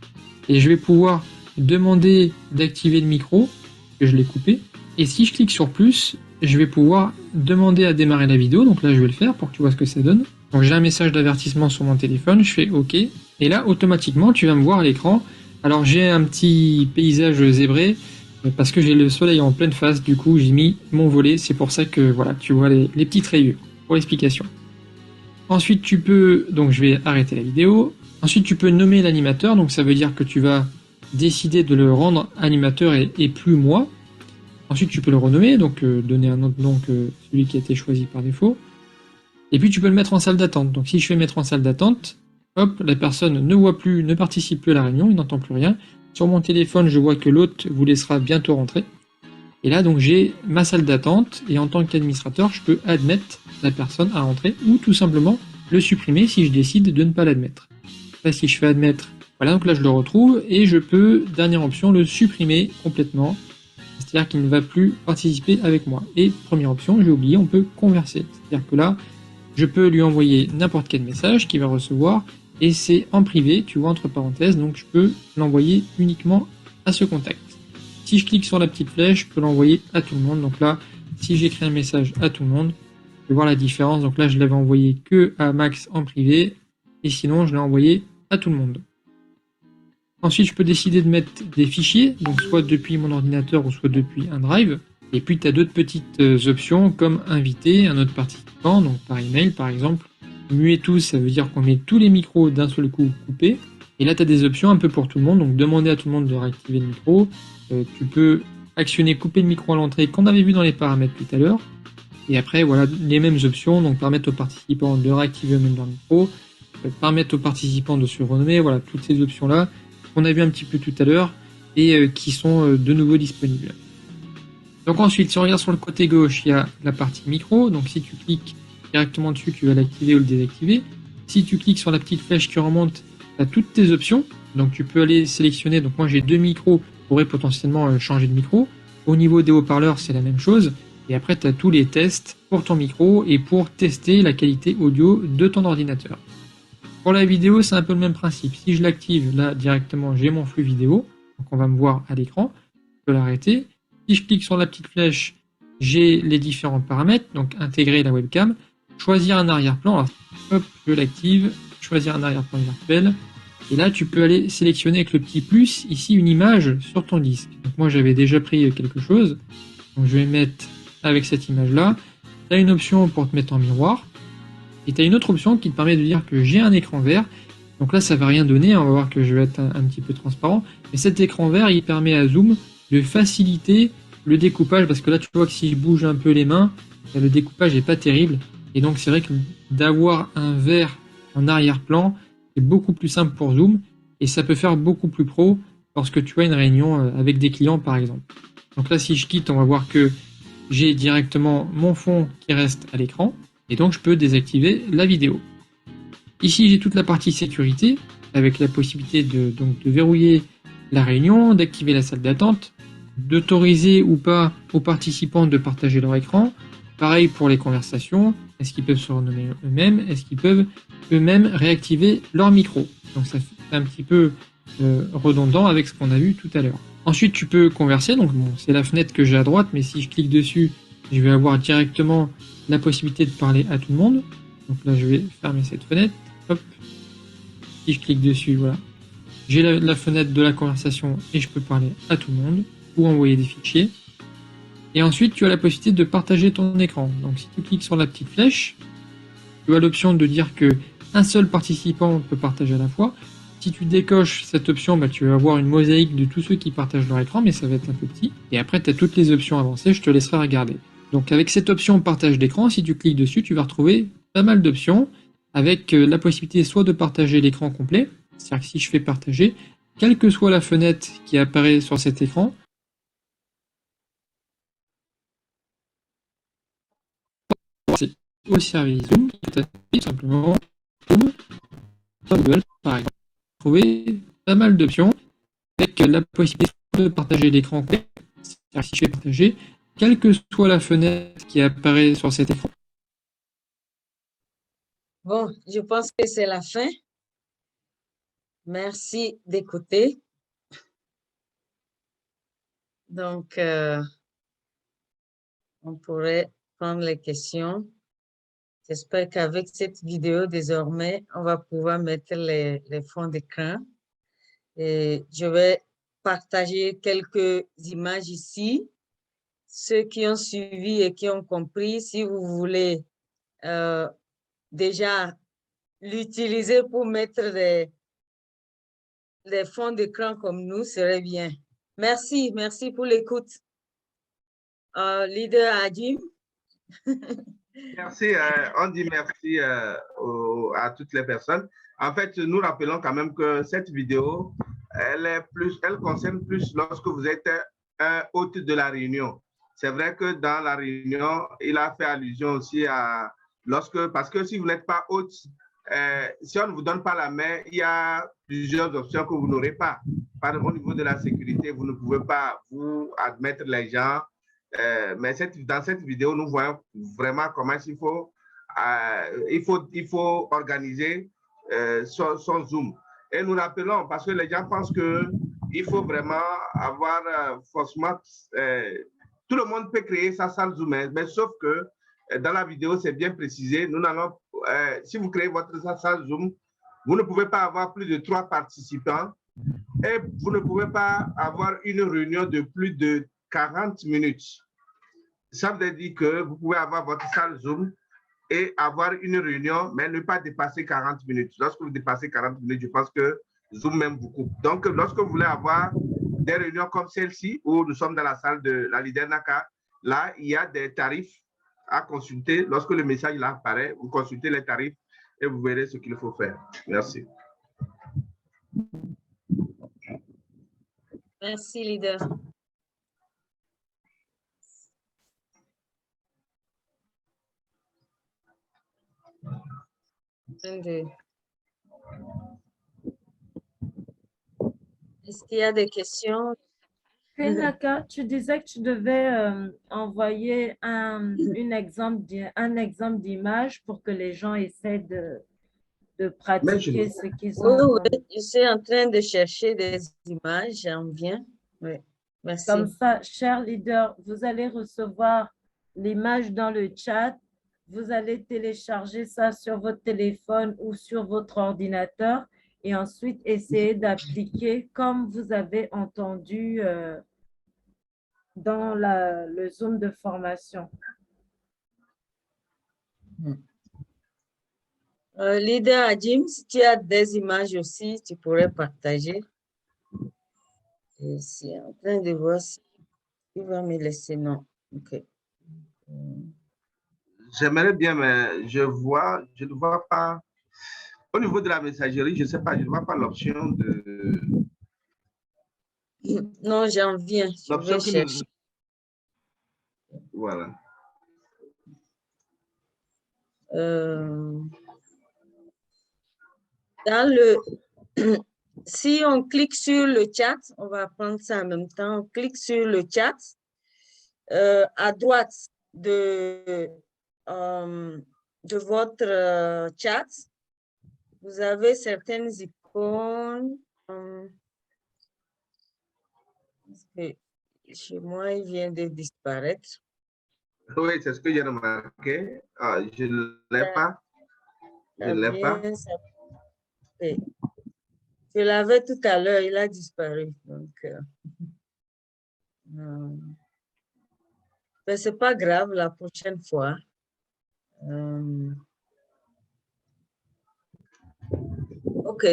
et je vais pouvoir demander d'activer le micro, que je l'ai coupé. Et si je clique sur plus, je vais pouvoir demander à démarrer la vidéo. Donc là, je vais le faire pour que tu vois ce que ça donne. Donc j'ai un message d'avertissement sur mon téléphone, je fais OK. Et là, automatiquement, tu vas me voir à l'écran. Alors j'ai un petit paysage zébré, parce que j'ai le soleil en pleine face, du coup j'ai mis mon volet, c'est pour ça que voilà, tu vois les petites rayures pour l'explication. Ensuite tu peux, donc je vais arrêter la vidéo, ensuite tu peux nommer l'animateur, donc ça veut dire que tu vas décider de le rendre animateur et plus moi. Ensuite tu peux le renommer, donc donner un autre nom que celui qui a été choisi par défaut. Et puis tu peux le mettre en salle d'attente, donc si je fais mettre en salle d'attente, hop, la personne ne voit plus, ne participe plus à la réunion, il n'entend plus rien. Sur mon téléphone, je vois que l'hôte vous laissera bientôt rentrer. Et là, donc, j'ai ma salle d'attente. Et en tant qu'administrateur, je peux admettre la personne à rentrer ou tout simplement le supprimer si je décide de ne pas l'admettre. Là, si je fais admettre, voilà, donc là, je le retrouve. Et je peux, dernière option, le supprimer complètement. C'est-à-dire qu'il ne va plus participer avec moi. Et première option, j'ai oublié, on peut converser. C'est-à-dire que là, je peux lui envoyer n'importe quel message qu'il va recevoir. Et c'est en privé, tu vois, entre parenthèses, donc je peux l'envoyer uniquement à ce contact. Si je clique sur la petite flèche, je peux l'envoyer à tout le monde. Donc là, si j'écris un message à tout le monde, je vais voir la différence. Donc là, je l'avais envoyé que à Max en privé, et sinon, je l'ai envoyé à tout le monde. Ensuite, je peux décider de mettre des fichiers, donc soit depuis mon ordinateur ou soit depuis un drive. Et puis, tu as d'autres petites options comme inviter un autre participant, donc par email par exemple. Muer tous, ça veut dire qu'on met tous les micros d'un seul coup coupés. Et là, tu as des options un peu pour tout le monde. Donc, demander à tout le monde de réactiver le micro. Tu peux actionner couper le micro à l'entrée qu'on avait vu dans les paramètres tout à l'heure. Et après, voilà, les mêmes options. Donc, permettre aux participants de réactiver eux-mêmes leur micro. Permettre aux participants de se renommer. Voilà, toutes ces options-là qu'on a vu un petit peu tout à l'heure et qui sont de nouveau disponibles. Donc ensuite, si on regarde sur le côté gauche, il y a la partie micro. Donc, si tu cliques directement dessus, tu vas l'activer ou le désactiver. Si tu cliques sur la petite flèche qui remonte, tu as toutes tes options. Donc tu peux aller sélectionner. Donc moi j'ai 2 micros, je pourrais potentiellement changer de micro. Au niveau des haut-parleurs, c'est la même chose. Et après, tu as tous les tests pour ton micro et pour tester la qualité audio de ton ordinateur. Pour la vidéo, c'est un peu le même principe. Si je l'active, là directement, j'ai mon flux vidéo. Donc on va me voir à l'écran. Je peux l'arrêter. Si je clique sur la petite flèche, j'ai les différents paramètres. Donc intégrer la webcam. Choisir un arrière-plan, alors, hop, je l'active, choisir un arrière-plan virtuel, et là tu peux aller sélectionner avec le petit plus, ici une image sur ton disque. Donc moi j'avais déjà pris quelque chose, donc je vais mettre avec cette image-là. Tu as une option pour te mettre en miroir, et tu as une autre option qui te permet de dire que j'ai un écran vert, Donc là, ça ne va rien donner. On va voir que je vais être un petit peu transparent. Mais cet écran vert, il permet à Zoom de faciliter le découpage. Parce que là, tu vois que si je bouge un peu les mains, le découpage n'est pas terrible. Et donc, c'est vrai que d'avoir un vert en arrière-plan, c'est beaucoup plus simple pour Zoom. Et ça peut faire beaucoup plus pro lorsque tu as une réunion avec des clients, par exemple. Donc là, si je quitte, on va voir que j'ai directement mon fond qui reste à l'écran. Et donc, je peux désactiver la vidéo. Ici, j'ai toute la partie sécurité, avec la possibilité de verrouiller la réunion, d'activer la salle d'attente, d'autoriser ou pas aux participants de partager leur écran. Pareil pour les conversations, est-ce qu'ils peuvent se renommer eux-mêmes, est-ce qu'ils peuvent eux-mêmes réactiver leur micro. Donc ça fait un petit peu redondant avec ce qu'on a vu tout à l'heure. Ensuite, tu peux converser, donc bon, c'est la fenêtre que j'ai à droite, mais si je clique dessus, je vais avoir directement la possibilité de parler à tout le monde. Donc là, je vais fermer cette fenêtre. Hop. Si je clique dessus, voilà. J'ai la fenêtre de la conversation et je peux parler à tout le monde ou envoyer des fichiers. Et ensuite, tu as la possibilité de partager ton écran. Donc si tu cliques sur la petite flèche, tu as l'option de dire que un seul participant peut partager à la fois. Si tu décoches cette option, bah, tu vas avoir une mosaïque de tous ceux qui partagent leur écran, mais ça va être un peu petit. Et après, tu as toutes les options avancées, je te laisserai regarder. Donc avec cette option partage d'écran, si tu cliques dessus, tu vas retrouver pas mal d'options avec la possibilité soit de partager l'écran complet, c'est-à-dire que si je fais partager, quelle que soit la fenêtre qui apparaît sur cet écran, c'est au service Zoom, tout simplement Zoom, Google, par exemple. Trouver pas mal d'options avec la possibilité de partager l'écran complet, c'est-à-dire que si je fais partager, quelle que soit la fenêtre qui apparaît sur cet écran. Bon, je pense que c'est la fin. Merci d'écouter. Donc, on pourrait prendre les questions. J'espère qu'avec cette vidéo, désormais, on va pouvoir mettre les fonds d'écran. Et je vais partager quelques images ici. Ceux qui ont suivi et qui ont compris, si vous voulez déjà l'utiliser pour mettre les fonds d'écran comme nous, serait bien. Merci, merci pour l'écoute. Leader Adim. Merci, on dit merci à toutes les personnes. En fait, nous rappelons quand même que cette vidéo, elle concerne plus lorsque vous êtes un hôte de la réunion. C'est vrai que dans la réunion, il a fait allusion aussi à parce que si vous n'êtes pas hôte, si on ne vous donne pas la main, il y a plusieurs options que vous n'aurez pas. Par exemple, au niveau de la sécurité, vous ne pouvez pas vous admettre les gens. Mais dans cette vidéo, nous voyons vraiment comment il faut organiser son Zoom. Et nous rappelons, parce que les gens pensent qu'il faut vraiment avoir forcément... tout le monde peut créer sa salle Zoom, mais sauf que dans la vidéo, c'est bien précisé. Nous n'allons, si vous créez votre salle Zoom, vous ne pouvez pas avoir plus de 3 participants et vous ne pouvez pas avoir une réunion de plus de 40 minutes. Ça veut dire que vous pouvez avoir votre salle Zoom et avoir une réunion, mais ne pas dépasser 40 minutes. Lorsque vous dépassez 40 minutes, je pense que Zoom même vous coupe. Donc, lorsque vous voulez avoir des réunions comme celle-ci, où nous sommes dans la salle de la Leader Naka, là, il y a des tarifs à consulter. Lorsque le message là apparaît, vous consultez les tarifs et vous verrez ce qu'il faut faire. Merci. Merci, leader. Est-ce qu'il y a des questions? Naka, tu disais que tu devais envoyer un exemple d'image pour que les gens essaient de pratiquer ce qu'ils ont. Oui, je suis en train de chercher des images, j'en viens. Oui, merci. Comme ça, cher leader, vous allez recevoir l'image dans le chat. Vous allez télécharger ça sur votre téléphone ou sur votre ordinateur et ensuite essayer d'appliquer comme vous avez entendu dans le Zoom de formation. Leader Adim, si tu as des images aussi, tu pourrais partager. Je suis en train de voir si il va me laisser. Non. OK. J'aimerais bien, mais je ne vois pas. Au niveau de la messagerie, je ne sais pas, je ne vois pas l'option de. Non, j'en viens. Je vais chercher. Voilà. Si on clique sur le chat, on va prendre ça en même temps. On clique sur le chat. À droite de votre chat, vous avez certaines icônes. Chez moi, il vient de disparaître. Oui, c'est ce que j'ai remarqué. Ah, je ne l'ai pas. Je ne l'ai pas. Je l'avais tout à l'heure, il a disparu. Donc, mais c'est pas grave, la prochaine fois. OK.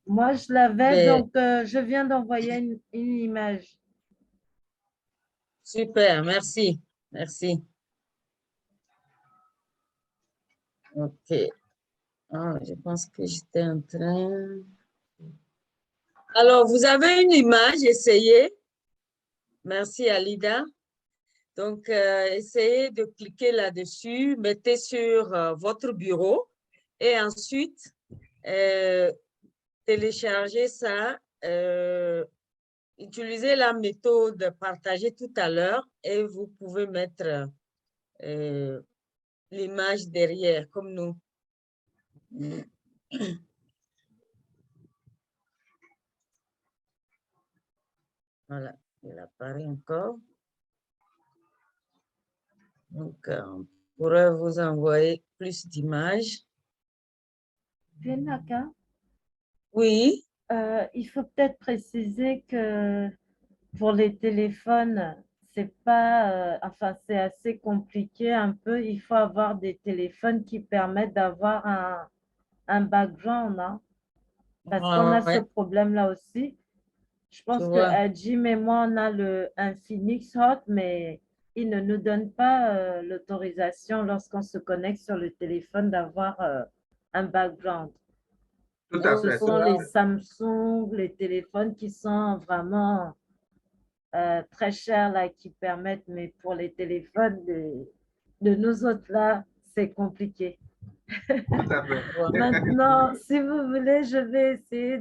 Moi, je l'avais, donc je viens d'envoyer une image. Super, merci. Merci. OK. Ah, je pense que j'étais en train... Alors, vous avez une image, essayez. Merci, Alida. Donc, essayez de cliquer là-dessus, mettez sur votre bureau et ensuite, téléchargez ça. Utilisez la méthode partagée tout à l'heure et vous pouvez mettre l'image derrière, comme nous. Voilà, il apparaît encore. Donc, on pourrait vous envoyer plus d'images. Bianca? Oui. Il faut peut-être préciser que pour les téléphones, c'est pas, enfin, c'est assez compliqué un peu. Il faut avoir des téléphones qui permettent d'avoir un background, hein, parce qu'on a ce problème-là aussi. Je pense que Jim et moi, on a un Phoenix Hot, mais il ne nous donne pas l'autorisation lorsqu'on se connecte sur le téléphone d'avoir un background. Tout à fait. Ce sont les Samsung, les téléphones qui sont vraiment très chers, là, qui permettent, mais pour les téléphones de nous autres, là, c'est compliqué. Tout à fait. Maintenant, si vous voulez, je vais essayer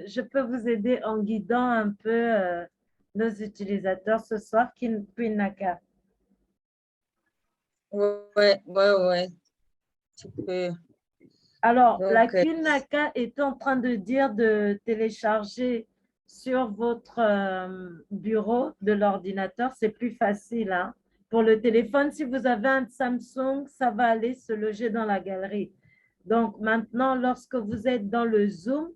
je peux vous aider en guidant un peu nos utilisateurs ce soir, Pinaka. Ouais. Tu peux. Alors, Donc, la Pinaka est en train de dire de télécharger sur votre bureau de l'ordinateur. C'est plus facile, hein. Pour le téléphone, si vous avez un Samsung, ça va aller se loger dans la galerie. Donc, maintenant, lorsque vous êtes dans le Zoom,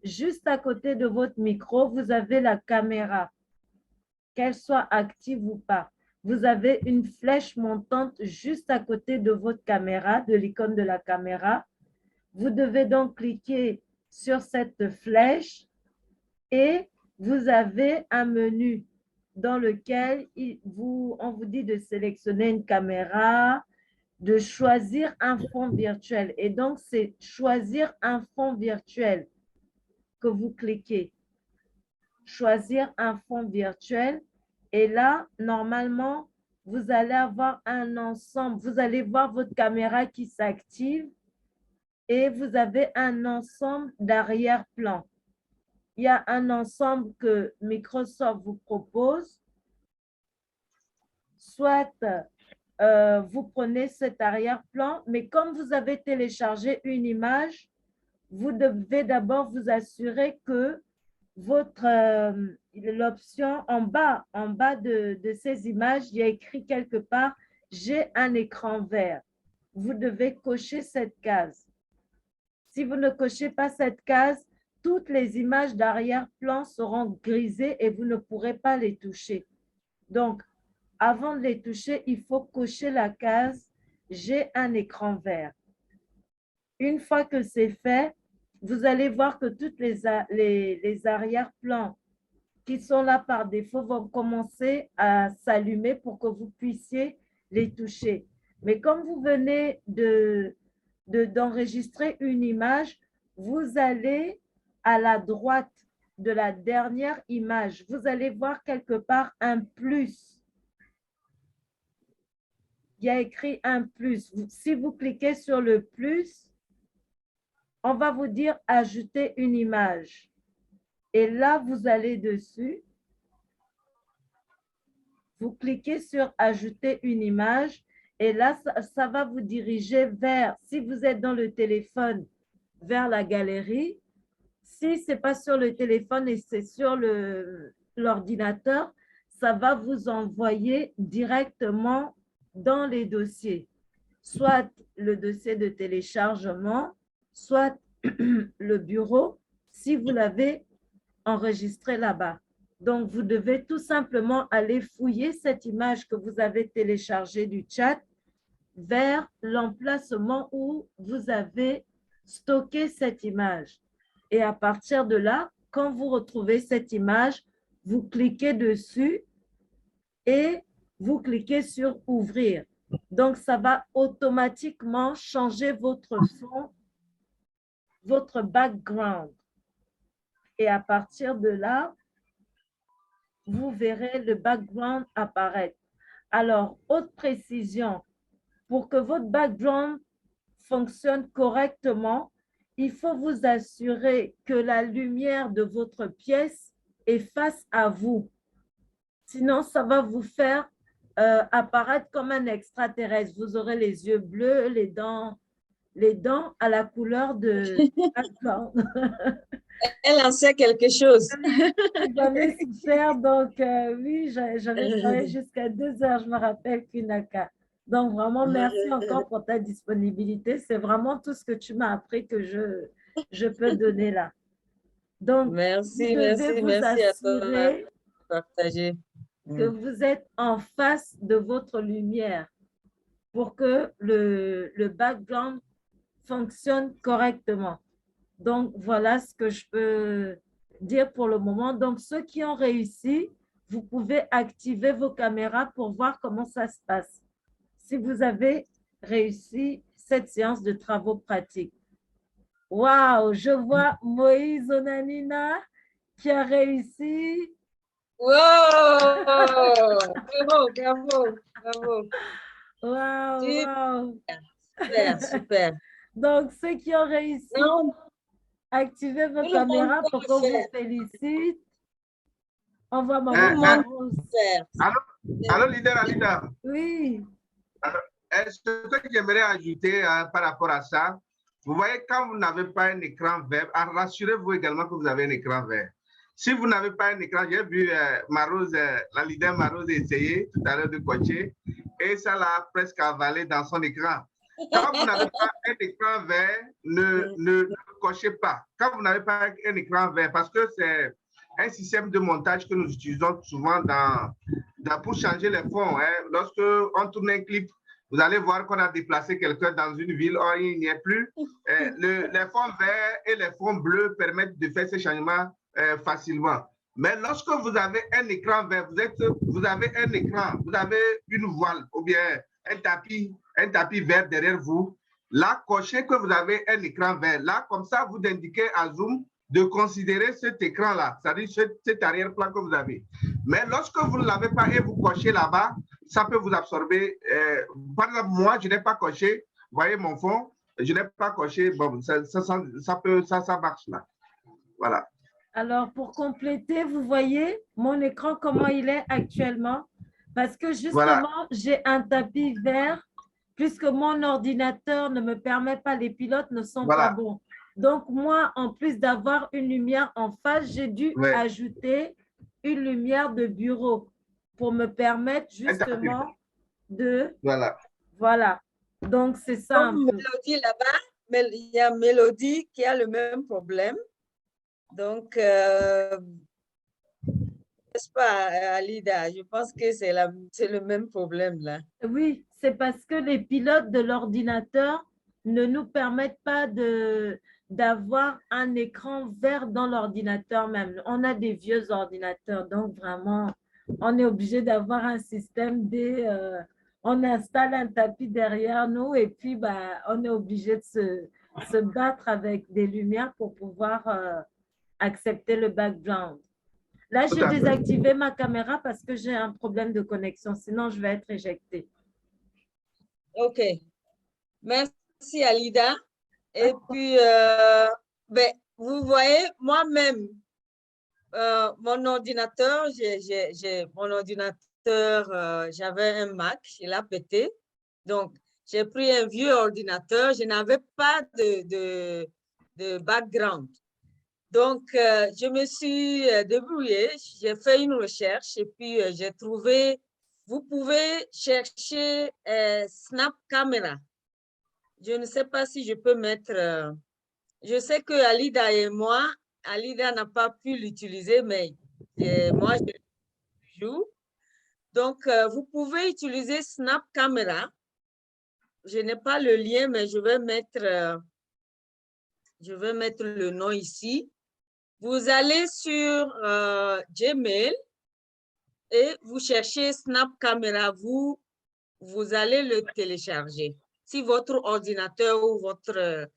juste à côté de votre micro, vous avez la caméra, qu'elle soit active ou pas. Vous avez une flèche montante juste à côté de votre caméra, de l'icône de la caméra. Vous devez donc cliquer sur cette flèche et vous avez un menu dans lequel on vous dit de sélectionner une caméra, de choisir un fond virtuel. Et donc, c'est choisir un fond virtuel que vous cliquez. Choisir un fond virtuel. Et là, normalement, vous allez avoir un ensemble. Vous allez voir votre caméra qui s'active et vous avez un ensemble d'arrière-plan. Il y a un ensemble que Microsoft vous propose. Soit vous prenez cet arrière-plan, mais comme vous avez téléchargé une image, vous devez d'abord vous assurer que l'option en bas de ces images, il y a écrit quelque part « J'ai un écran vert ». Vous devez cocher cette case. Si vous ne cochez pas cette case, toutes les images d'arrière-plan seront grisées et vous ne pourrez pas les toucher. Donc, avant de les toucher, il faut cocher la case « J'ai un écran vert ». Une fois que c'est fait, vous allez voir que toutes les arrière-plans qui sont là par défaut vont commencer à s'allumer pour que vous puissiez les toucher. Mais comme vous venez d'enregistrer une image, vous allez à la droite de la dernière image. Vous allez voir quelque part un plus. Il y a écrit un plus. Si vous cliquez sur le plus, on va vous dire ajouter une image. Et là, vous allez dessus. Vous cliquez sur ajouter une image. Et là, ça va vous diriger vers, si vous êtes dans le téléphone, vers la galerie. Si ce n'est pas sur le téléphone et c'est sur l'ordinateur, ça va vous envoyer directement dans les dossiers. Soit le dossier de téléchargement, soit le bureau, si vous l'avez enregistré là-bas. Donc, vous devez tout simplement aller fouiller cette image que vous avez téléchargée du chat vers l'emplacement où vous avez stocké cette image. Et à partir de là, quand vous retrouvez cette image, vous cliquez dessus et vous cliquez sur « Ouvrir ». Donc, ça va automatiquement changer votre fond, votre background. Et à partir de là, vous verrez le background apparaître. Alors, autre précision, pour que votre background fonctionne correctement, il faut vous assurer que la lumière de votre pièce est face à vous. Sinon, ça va vous faire apparaître comme un extraterrestre. Vous aurez les yeux bleus, les dents à la couleur de background. Elle en sait quelque chose. J'en ai souffert, donc oui, j'avais travaillé jusqu'à 2 heures, je me rappelle, Kunaka. Donc, vraiment, merci encore pour ta disponibilité. C'est vraiment tout ce que tu m'as appris que je peux donner là. Donc, merci, vous devez vous merci à toi assurer de partager. que vous êtes en face de votre lumière pour que le background fonctionne correctement. Donc, voilà ce que je peux dire pour le moment. Donc, ceux qui ont réussi, vous pouvez activer vos caméras pour voir comment ça se passe. Si vous avez réussi cette séance de travaux pratiques. Waouh, je vois Moïse Onanina qui a réussi. Wow! Bravo, bravo, bravo. Waouh, waouh. Super, super. Donc, ceux qui ont réussi, activez vos caméras pour qu'on vous félicite. On va m'envoyer Rose. Allô, leader. Oui. Ce que j'aimerais ajouter par rapport à ça, vous voyez, quand vous n'avez pas un écran vert, rassurez-vous également que vous avez un écran vert. Si vous n'avez pas un écran, j'ai vu la leader Marose essayer tout à l'heure de coacher et ça l'a presque avalé dans son écran. Quand vous n'avez pas un écran vert, ne cochez pas. Quand vous n'avez pas un écran vert, parce que c'est un système de montage que nous utilisons souvent pour changer les fonds. Lorsque on tourne un clip, vous allez voir qu'on a déplacé quelqu'un dans une ville, or il n'y est plus. Les fonds verts et les fonds bleus permettent de faire ces changements facilement. Mais lorsque vous avez un écran vert, vous avez un écran, vous avez une voile ou bien un tapis vert derrière vous, là, cochez que vous avez un écran vert. Là, comme ça, vous indiquez à Zoom de considérer cet écran-là, c'est-à-dire cet arrière-plan que vous avez. Mais lorsque vous ne l'avez pas et vous cochez là-bas, ça peut vous absorber. Par exemple, moi, je n'ai pas coché. Vous voyez mon fond, je n'ai pas coché. Bon, ça marche là. Voilà. Alors, pour compléter, vous voyez mon écran, comment il est actuellement? Parce que justement, voilà, j'ai un tapis vert, puisque mon ordinateur ne me permet pas, les pilotes ne sont pas bons. Donc, moi, en plus d'avoir une lumière en face, j'ai dû ajouter une lumière de bureau pour me permettre justement de… Voilà. Donc, c'est ça un peu. Mélodie là-bas, mais il y a Mélodie qui a le même problème. Donc, n'est-ce pas, Alida? Je pense que c'est le même problème là. Oui, c'est parce que les pilotes de l'ordinateur ne nous permettent pas d'avoir un écran vert dans l'ordinateur même. On a des vieux ordinateurs, donc vraiment, on est obligé d'avoir un système on installe un tapis derrière nous et puis on est obligé de se battre avec des lumières pour pouvoir accepter le background. Là, j'ai désactivé ma caméra parce que j'ai un problème de connexion, sinon je vais être éjectée. OK. Merci, Alida. Et puis, vous voyez, moi-même, mon ordinateur, j'avais un Mac, il a pété. Donc, j'ai pris un vieux ordinateur, je n'avais pas de background. Donc, je me suis débrouillée, j'ai fait une recherche et puis j'ai trouvé, vous pouvez chercher Snap Camera. Je ne sais pas si je peux mettre, je sais que Alida et moi, Alida n'a pas pu l'utiliser, mais moi, je joue. Donc, vous pouvez utiliser Snap Camera. Je n'ai pas le lien, mais je vais mettre le nom ici. Vous allez sur Gmail et vous cherchez Snap Camera. Vous allez le télécharger. Si votre ordinateur ou votre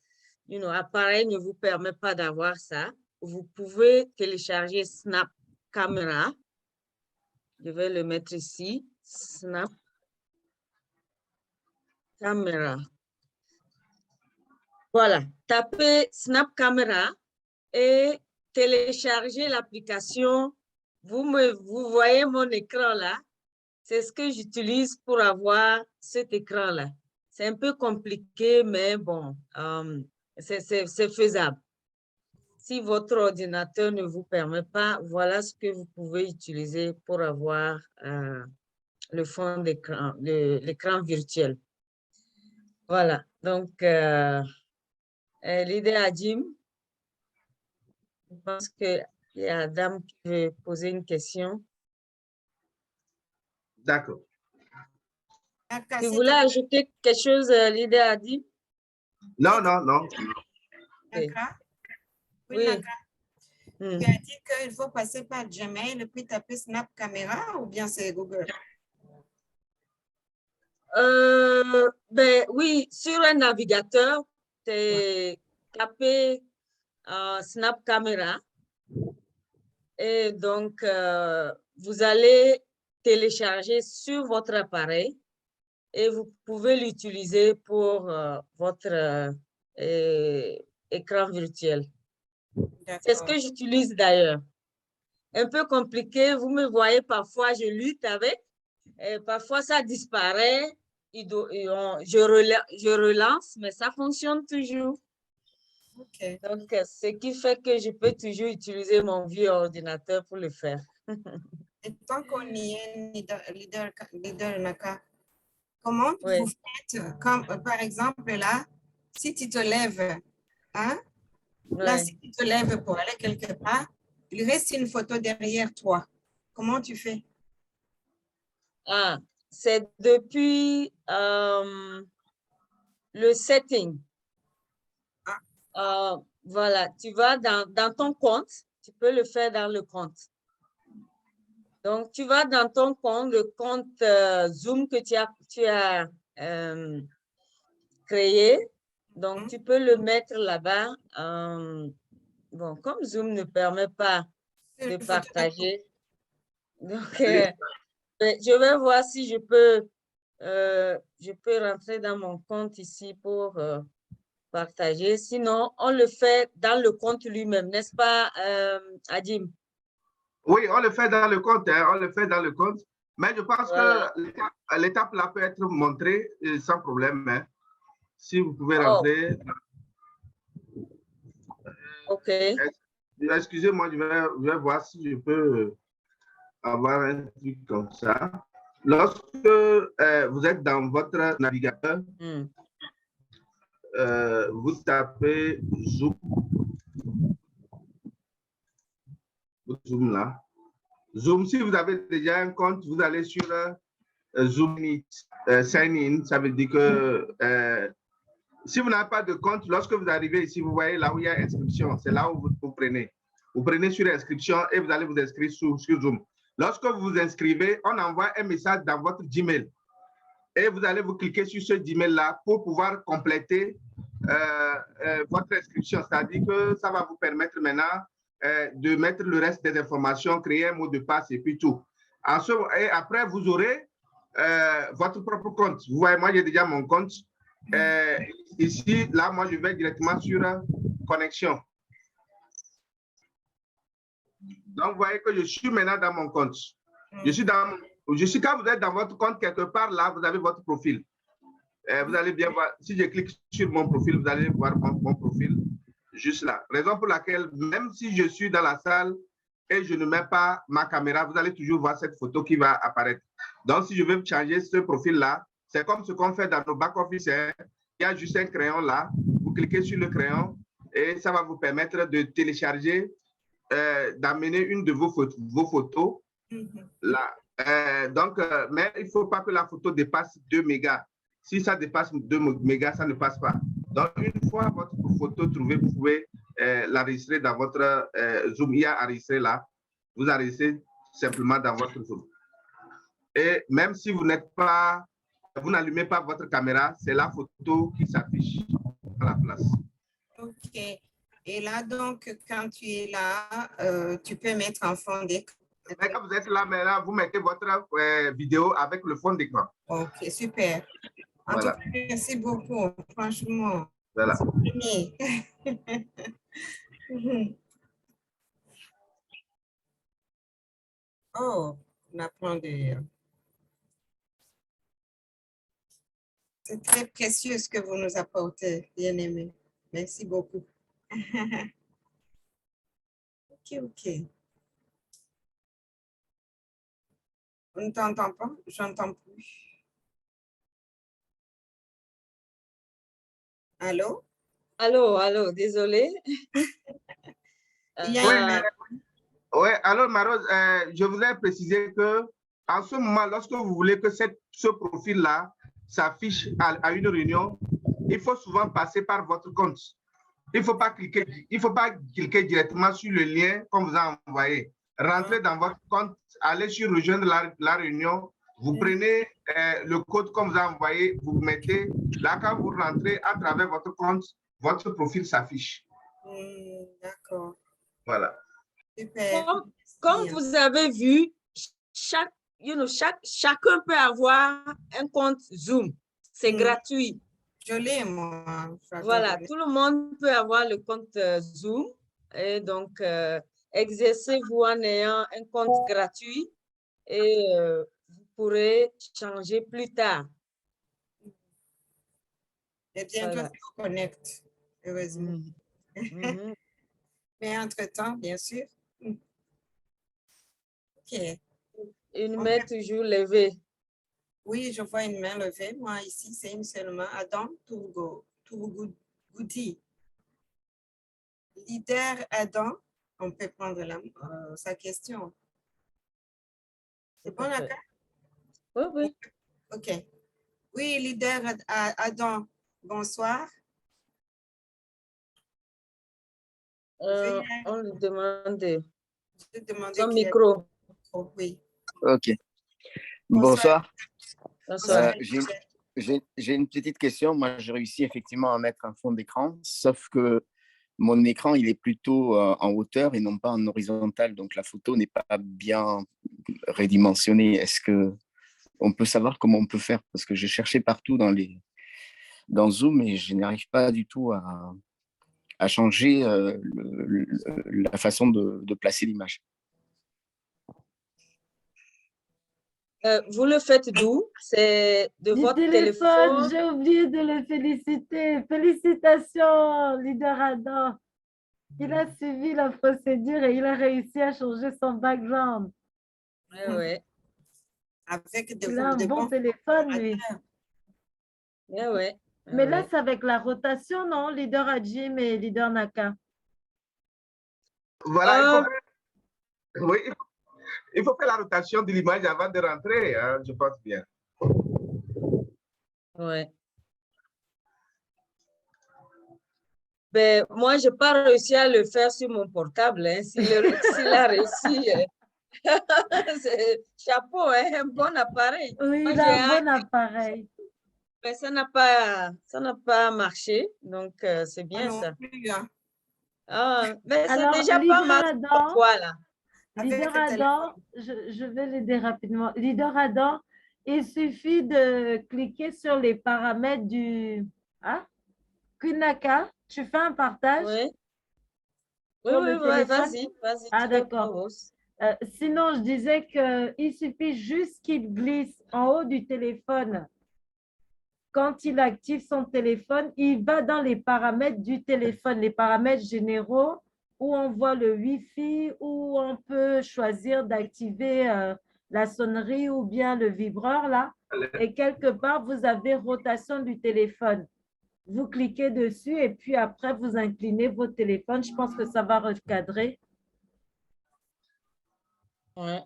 appareil ne vous permet pas d'avoir ça, vous pouvez télécharger Snap Camera. Je vais le mettre ici. Snap Camera. Voilà. Tapez Snap Camera et téléchargez l'application. Vous voyez mon écran là. C'est ce que j'utilise pour avoir cet écran-là. C'est un peu compliqué, mais bon, c'est faisable. Si votre ordinateur ne vous permet pas, voilà ce que vous pouvez utiliser pour avoir le fond d'écran, l'écran virtuel. Voilà, donc l'idée à Jim. Je pense qu'il y a Adam qui veut poser une question. D'accord. Tu voulais ajouter quelque chose, l'idée à Jim? Non, non, non. D'accord. Oui. Tu as dit qu'il faut passer par Gmail et puis taper Snap Camera ou bien c'est Google? Oui, sur un navigateur, tu tapes Snap Camera et donc vous allez télécharger sur votre appareil et vous pouvez l'utiliser pour votre écran virtuel. C'est ce que j'utilise d'ailleurs. Un peu compliqué, vous me voyez parfois, je lutte avec, et parfois ça disparaît, je relance, mais ça fonctionne toujours. Okay. Donc, ce qui fait que je peux toujours utiliser mon vieux ordinateur pour le faire. Et tant qu'on y est, leader Naka, comment vous faites, comme, par exemple, là, si tu te lèves, hein? Là, si tu te lèves pour aller quelque part, il reste une photo derrière toi. Comment tu fais? Ah, c'est depuis le setting. Voilà, tu vas dans ton compte, tu peux le faire dans le compte. Donc, tu vas dans ton compte, le compte Zoom que tu as créé. Donc, tu peux le mettre là-bas. Bon, comme Zoom ne permet pas de partager, donc je vais voir si je peux rentrer dans mon compte ici pour partager. Sinon, on le fait dans le compte lui-même, n'est-ce pas, Adim? Oui, on le fait dans le compte, hein, on le fait dans le compte. Mais je pense que l'étape là peut être montrée sans problème. Hein. Si vous pouvez rentrer. OK. Excusez-moi, je vais voir si je peux avoir un truc comme ça. Lorsque vous êtes dans votre navigateur, vous tapez Zoom. Zoom là. Zoom, si vous avez déjà un compte, vous allez sur Zoom Meet, Sign In, ça veut dire que Si vous n'avez pas de compte, lorsque vous arrivez ici, vous voyez là où il y a inscription, c'est là où vous prenez. Vous prenez sur inscription et vous allez vous inscrire sur Zoom. Lorsque vous vous inscrivez, on envoie un message dans votre Gmail. Et vous allez vous cliquer sur ce Gmail-là pour pouvoir compléter votre inscription. C'est-à-dire que ça va vous permettre maintenant de mettre le reste des informations, créer un mot de passe et puis tout. Et après, vous aurez votre propre compte. Vous voyez, moi, j'ai déjà mon compte. Ici, là, moi, je vais directement sur connexion. Donc, vous voyez que je suis maintenant dans mon compte. Quand vous êtes dans votre compte, quelque part, là, vous avez votre profil. Vous allez bien voir, si je clique sur mon profil, vous allez voir mon profil juste là. Raison pour laquelle, même si je suis dans la salle et je ne mets pas ma caméra, vous allez toujours voir cette photo qui va apparaître. Donc, si je veux changer ce profil-là, c'est comme ce qu'on fait dans nos back-office. Il y a juste un crayon là. Vous cliquez sur le crayon et ça va vous permettre de télécharger, d'amener une de vos photos là. Mais il ne faut pas que la photo dépasse 2 mégas. Si ça dépasse 2 mégas, ça ne passe pas. Donc, une fois votre photo trouvée, vous pouvez l'enregistrer dans votre Zoom. Il y a enregistré là. Vous enregistrez simplement dans votre Zoom. Et même si vous n'allumez pas votre caméra, c'est la photo qui s'affiche à la place. OK. Et là, donc, quand tu es là, tu peux mettre en fond d'écran. Quand vous êtes là maintenant, vous mettez votre vidéo avec le fond d'écran. OK, super. En tout cas, merci beaucoup, franchement. Voilà. Oh, on apprend des... C'est très précieux ce que vous nous apportez, bien aimé. Merci beaucoup. OK. On ne t'entend pas? J'entends plus. Allô? Allô, désolé. Oui, alors Marose, je voudrais préciser que en ce moment, lorsque vous voulez que ce profil-là s'affiche à une réunion, il faut souvent passer par votre compte. Il ne faut pas cliquer directement sur le lien qu'on vous a envoyé. Rentrez dans votre compte, allez sur rejoindre la réunion, vous prenez le code qu'on vous a envoyé, vous mettez, là quand vous rentrez à travers votre compte, votre profil s'affiche. D'accord. Voilà. Super. Comme vous avez vu, chacun peut avoir un compte Zoom. C'est gratuit. Je l'ai, moi. Voilà, tout le monde peut avoir le compte Zoom. Et donc, exercez-vous en ayant un compte gratuit et vous pourrez changer plus tard. Et bientôt, tu te connectes, heureusement. Mais entre-temps, bien sûr. OK. Une main toujours levée. Oui, je vois une main levée. Moi, ici, c'est une seule main. Adam Tourougoudi. Leader Adam, on peut prendre sa question. C'est bon, d'accord? Oui. OK. Oui, leader Adam, bonsoir. On lui demande son micro. Oui. OK. Bonsoir. Bonsoir. J'ai une petite question. Moi, j'ai réussi effectivement à mettre un fond d'écran, sauf que mon écran, il est plutôt en hauteur et non pas en horizontal. Donc, la photo n'est pas bien redimensionnée. Est-ce qu'on peut savoir comment on peut faire? Parce que j'ai cherché partout dans Zoom et je n'arrive pas du tout à changer la façon de placer l'image. Vous le faites d'où? C'est de votre téléphone? J'ai oublié de le féliciter. Félicitations, leader Adam. Il a suivi la procédure et il a réussi à changer son background. Oui. Il a un bon téléphone, lui. Oui. Mais là, c'est avec la rotation, non? Leader Adjim et leader Naka. Voilà, il faut faire la rotation de l'image avant de rentrer, hein, je pense bien. Oui. Ben, moi, je n'ai pas réussi à le faire sur mon portable. Hein. S'il a réussi, chapeau, hein, un bon appareil. Oui, Moi, il a un bon appareil. Mais ça n'a pas marché, donc c'est bien non ça. plus, hein. Ah, mais c'est Alors, déjà pas mal pour toi, là. Leader Adam, je vais l'aider rapidement. Leader Adam, il suffit de cliquer sur les paramètres du Kunaka. Tu fais un partage Oui, sur le téléphone. vas-y. Ah, d'accord. Sinon, je disais qu'il suffit juste qu'il glisse en haut du téléphone. Quand il active son téléphone, il va dans les paramètres du téléphone, les paramètres généraux, où on voit le Wi-Fi, où on peut choisir d'activer la sonnerie ou bien le vibreur, là. Et quelque part, vous avez rotation du téléphone. Vous cliquez dessus et puis après, vous inclinez votre téléphone. Je pense que ça va recadrer. Ouais.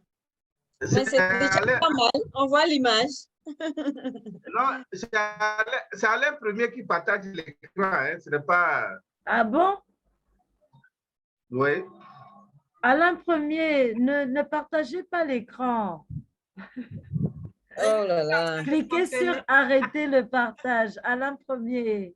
Mais c'est déjà pas mal. On voit l'image. Non, c'est Alain Premier qui partage l'écran, hein, ce n'est pas... Ah bon? Oui. Alain Premier, ne partagez pas l'écran. Oh là là. Cliquez sur arrêter le partage. Alain Premier.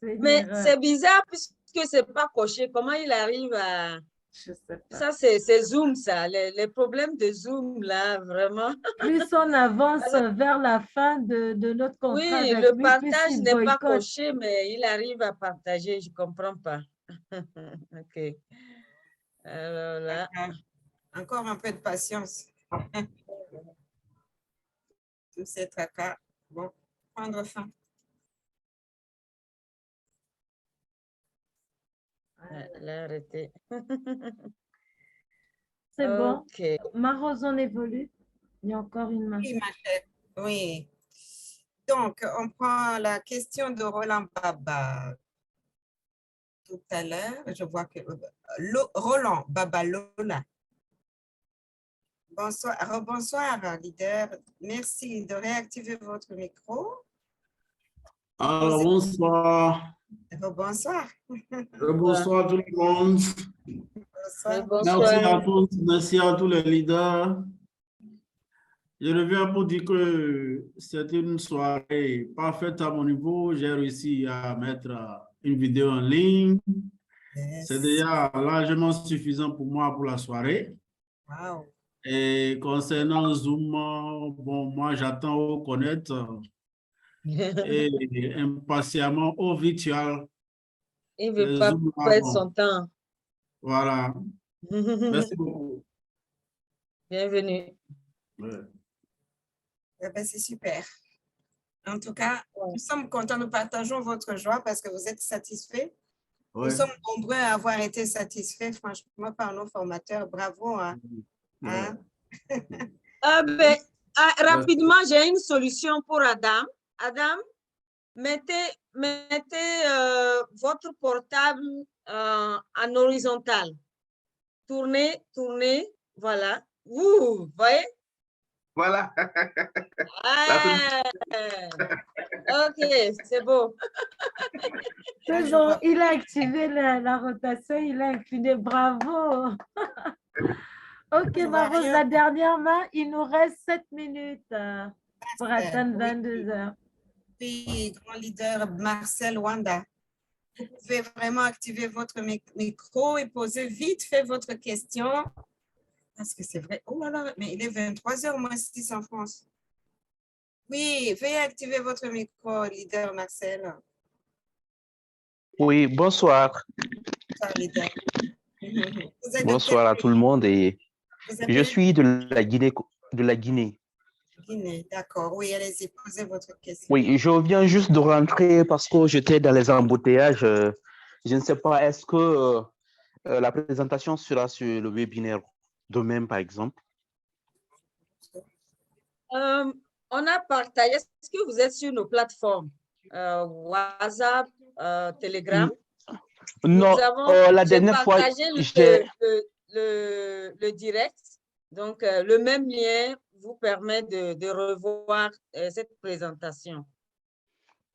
Mais c'est bizarre puisque ce n'est pas coché. Comment il arrive à... Je sais pas. Ça, c'est Zoom, ça. Les problèmes de Zoom, là, vraiment. Plus on avance vers la fin de notre contrat Oui, avec le lui, partage plus il n'est pas boycotte. coché, mais il arrive à partager. Je ne comprends pas. OK. Alors là. Encore un peu de patience. Tous ces tracas vont prendre fin. Elle a arrêté. C'est bon. OK. Maros, on évolue. Il y a encore une main. Oui, ma chère. Oui. Donc, on prend la question de Roland Baba. Tout à l'heure, je vois que Roland Babalola. Bonsoir, rebonsoir, leader. Merci de réactiver votre micro. Alors, bonsoir. Rebonsoir. Bonsoir tout le monde. Bonsoir. Merci à tous, merci à tous les leaders. Je reviens pour dire que c'est une soirée parfaite à mon niveau. J'ai réussi à mettre une vidéo en ligne. C'est déjà largement suffisant pour moi pour la soirée. Wow. Et concernant Zoom, bon, moi j'attends au connaître et impatiemment au virtual. Il ne veut pas perdre son temps. Voilà. Merci beaucoup. Bienvenue. Ouais. Eh ben, c'est super. En tout cas, nous sommes contents, nous partageons votre joie parce que vous êtes satisfaits. Ouais. Nous sommes nombreux à avoir été satisfaits, franchement, par nos formateurs. Bravo. Hein? Hein? Rapidement, j'ai une solution pour Adam. Adam, mettez votre portable en horizontal. Tournez, voilà. Vous voyez? Voilà. OK, c'est beau. C'est bon, il a activé la rotation, il a incliné. Bravo. OK, Maros, la dernière main, il nous reste 7 minutes pour atteindre 22 heures. Oui, grand leader Marcel Wanda. Vous pouvez vraiment activer votre micro et poser vite fait votre question. Parce que c'est vrai. Oh là là, mais il est 23h moins 6 en France. Oui, veuillez activer votre micro, leader Marcel. Oui, bonsoir. Bonsoir, leader. Bonsoir à tout le monde et je suis de la Guinée. Guinée, d'accord. Oui, allez-y, posez votre question. Oui, je viens juste de rentrer parce que j'étais dans les embouteillages. Je ne sais pas, est-ce que la présentation sera sur le webinaire demain, par exemple? On a partagé. Est-ce que vous êtes sur nos plateformes? WhatsApp, Telegram? Non, la dernière fois, j'ai le direct. Donc, le même lien vous permet de revoir cette présentation.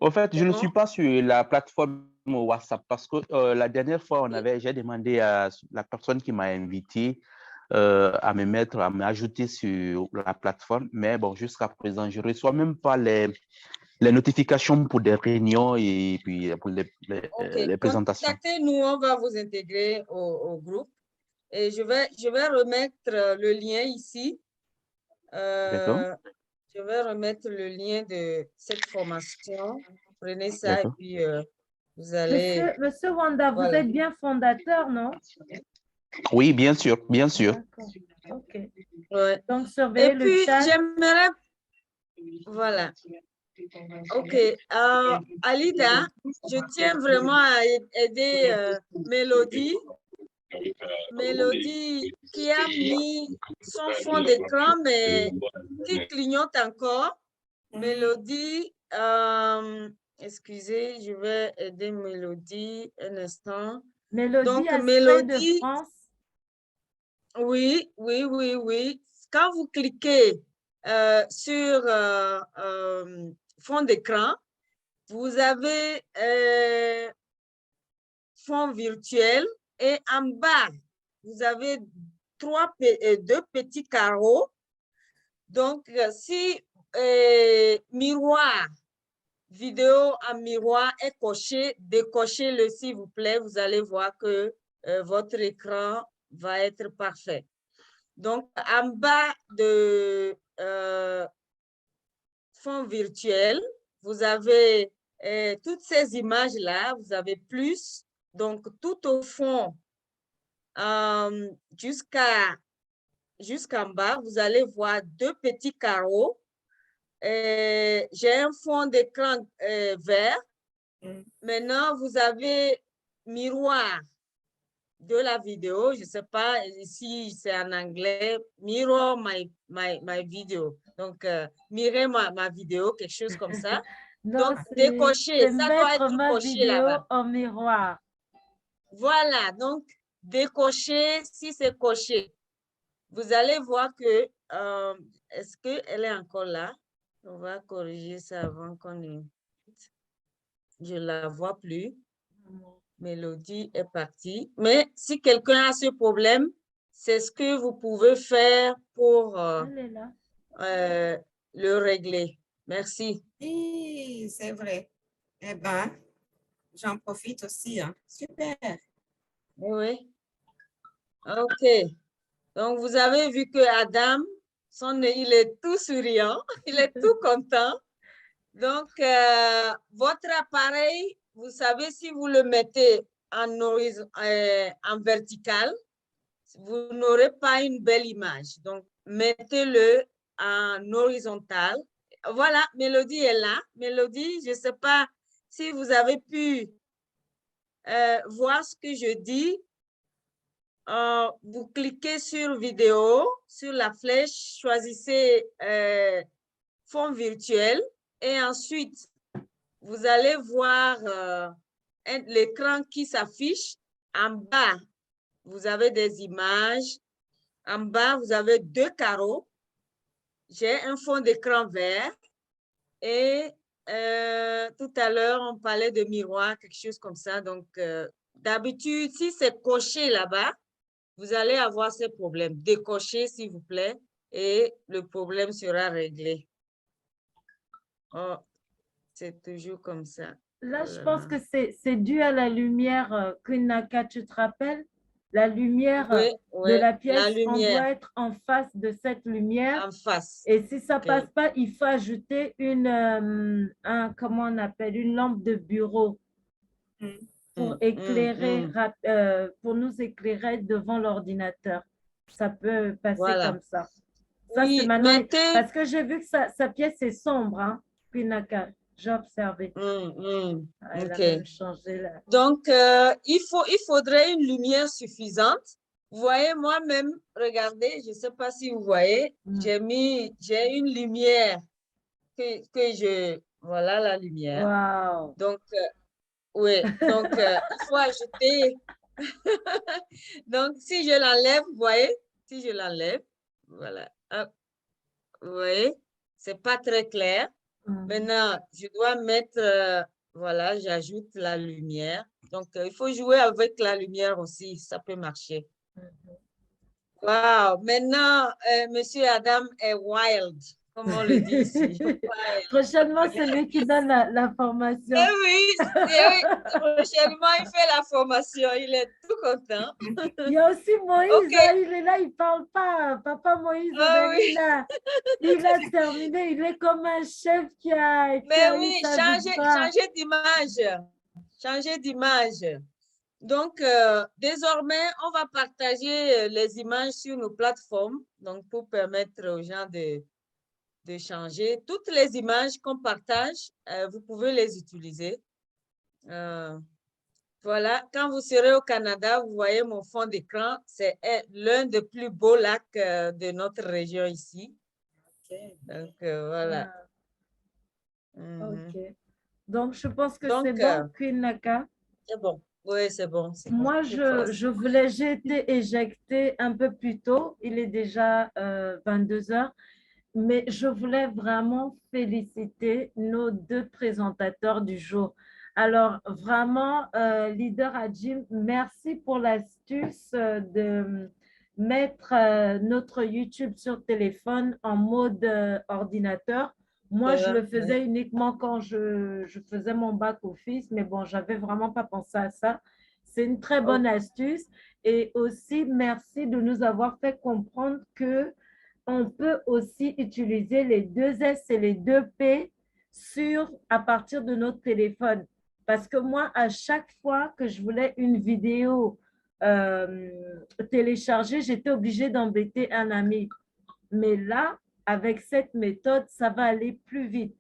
En fait, je ne suis pas sur la plateforme WhatsApp parce que la dernière fois, j'ai demandé à la personne qui m'a invité à m'ajouter sur la plateforme. Mais bon, jusqu'à présent, je ne reçois même pas les notifications pour des réunions et puis pour les présentations. Contactez-nous, on va vous intégrer au groupe. Et je vais remettre le lien ici. D'accord. Je vais remettre le lien de cette formation. Prenez ça et puis vous allez... Monsieur Wanda, vous êtes bien fondateur, non? Oui, bien sûr, bien sûr. OK. Ouais. Donc, surveillez et puis, le chat. j'aimerais... Voilà. OK. Alida, je tiens vraiment à aider Mélodie. Mélodie qui a mis son fond d'écran, mais qui clignote encore. Mélodie, excusez, je vais aider Mélodie un instant. Mélodie, donc, Mélodie de France. Oui. Quand vous cliquez sur fond d'écran, vous avez fond virtuel et en bas, vous avez deux petits carreaux. Donc, si miroir, vidéo en miroir est coché, décochez-le s'il vous plaît. Vous allez voir que votre écran va être parfait. Donc, en bas de fond virtuel, vous avez toutes ces images-là, vous avez plus. Donc, tout au fond, jusqu'en bas, vous allez voir deux petits carreaux. J'ai un fond d'écran vert. Maintenant, vous avez miroir de la vidéo. Je ne sais pas si c'est en anglais. Mirror my video. Donc, mirez ma vidéo, quelque chose comme ça. Donc, décocher. Ça doit être ma coché vidéo là-bas. en miroir. Voilà. Donc, décocher si c'est coché. Vous allez voir que, est-ce qu'elle est encore là? On va corriger ça avant qu'on ait... Je ne la vois plus. Mélodie est partie. Mais si quelqu'un a ce problème, c'est ce que vous pouvez faire pour le régler. Merci. Oui, c'est vrai. Eh bien, j'en profite aussi. Hein. Super. Oui. OK. Donc, vous avez vu que Adam, il est tout souriant, il est tout content. Donc, votre appareil, vous savez, si vous le mettez en vertical, vous n'aurez pas une belle image. Donc, mettez-le en horizontal. Voilà, Mélodie est là. Mélodie, je ne sais pas si vous avez pu voir ce que je dis. Vous cliquez sur vidéo, sur la flèche, choisissez fond virtuel et ensuite, vous allez voir l'écran qui s'affiche. En bas, vous avez des images. En bas, vous avez deux carreaux. J'ai un fond d'écran vert et tout à l'heure, on parlait de miroir, quelque chose comme ça. Donc, d'habitude, si c'est coché là-bas, vous allez avoir ces problèmes. Décochez, s'il vous plaît, et le problème sera réglé. Oh, c'est toujours comme ça. Là, je pense que c'est dû à la lumière, Kunaka, tu te rappelles? La lumière de la pièce, on doit être en face de cette lumière. En face. Et si ça ne passe pas, il faut ajouter comment on appelle, une lampe de bureau pour éclairer, pour nous éclairer devant l'ordinateur. Ça peut passer comme ça. Ça, c'est maintenant. Parce que j'ai vu que sa pièce est sombre, hein, Kunaka. J'ai observé. Elle a même changé là. Donc, il faudrait une lumière suffisante. Vous voyez, moi-même, regardez, je ne sais pas si vous voyez, j'ai une lumière voilà la lumière. Wow. Donc, oui, donc il faut ajouter. Donc, si je l'enlève, vous voyez, si je l'enlève, voilà. Hop. Vous voyez, ce n'est pas très clair. Maintenant, je dois mettre, voilà, j'ajoute la lumière. Donc, il faut jouer avec la lumière aussi, ça peut marcher. Wow, maintenant, Monsieur Adam est wild, comme on le dit ici. Prochainement, c'est lui qui donne la formation. Eh oui, prochainement, il fait la formation, il est tout content. Il y a aussi Moïse, Ok. hein, il est là, il ne parle pas. Papa Moïse, Ah oui. il a terminé, il est comme un chef qui a Mais eu oui, sa victoire. changer d'image. Changer d'image. Donc, désormais, on va partager les images sur nos plateformes, donc pour permettre aux gens de changer. Toutes les images qu'on partage, vous pouvez les utiliser. Voilà, quand vous serez au Canada, vous voyez mon fond d'écran, c'est l'un des plus beaux lacs de notre région ici. Donc, voilà. OK. Donc, je pense que c'est bon, Queen Naka. C'est bon. Oui, c'est bon. Moi, je voulais, j'ai été éjectée un peu plus tôt. Il est déjà 22 heures. Mais je voulais vraiment féliciter nos 2 présentateurs du jour. Alors, vraiment, Leader Adjim, merci pour l'astuce de mettre notre YouTube sur téléphone en mode ordinateur. Moi, je le faisais uniquement quand je faisais mon back-office, mais bon, je n'avais vraiment pas pensé à ça. C'est une très bonne astuce. Et aussi, merci de nous avoir fait comprendre que on peut aussi utiliser les 2 S et les 2 P à partir de notre téléphone. Parce que moi, à chaque fois que je voulais une vidéo téléchargée, j'étais obligée d'embêter un ami. Mais là, avec cette méthode, ça va aller plus vite.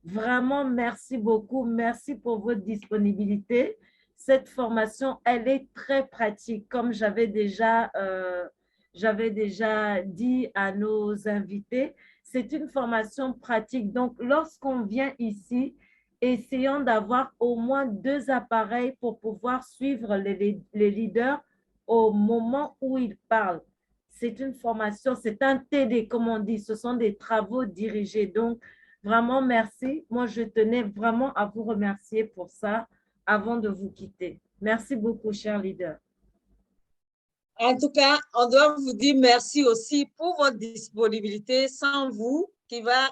Vraiment, merci beaucoup. Merci pour votre disponibilité. Cette formation, elle est très pratique. Comme j'avais déjà dit à nos invités, c'est une formation pratique. Donc, lorsqu'on vient ici, essayons d'avoir au moins 2 appareils pour pouvoir suivre les leaders au moment où ils parlent. C'est une formation, c'est un TD, comme on dit. Ce sont des travaux dirigés. Donc, vraiment, merci. Moi, je tenais vraiment à vous remercier pour ça avant de vous quitter. Merci beaucoup, chers leaders. En tout cas, on doit vous dire merci aussi pour votre disponibilité. Sans vous, qui va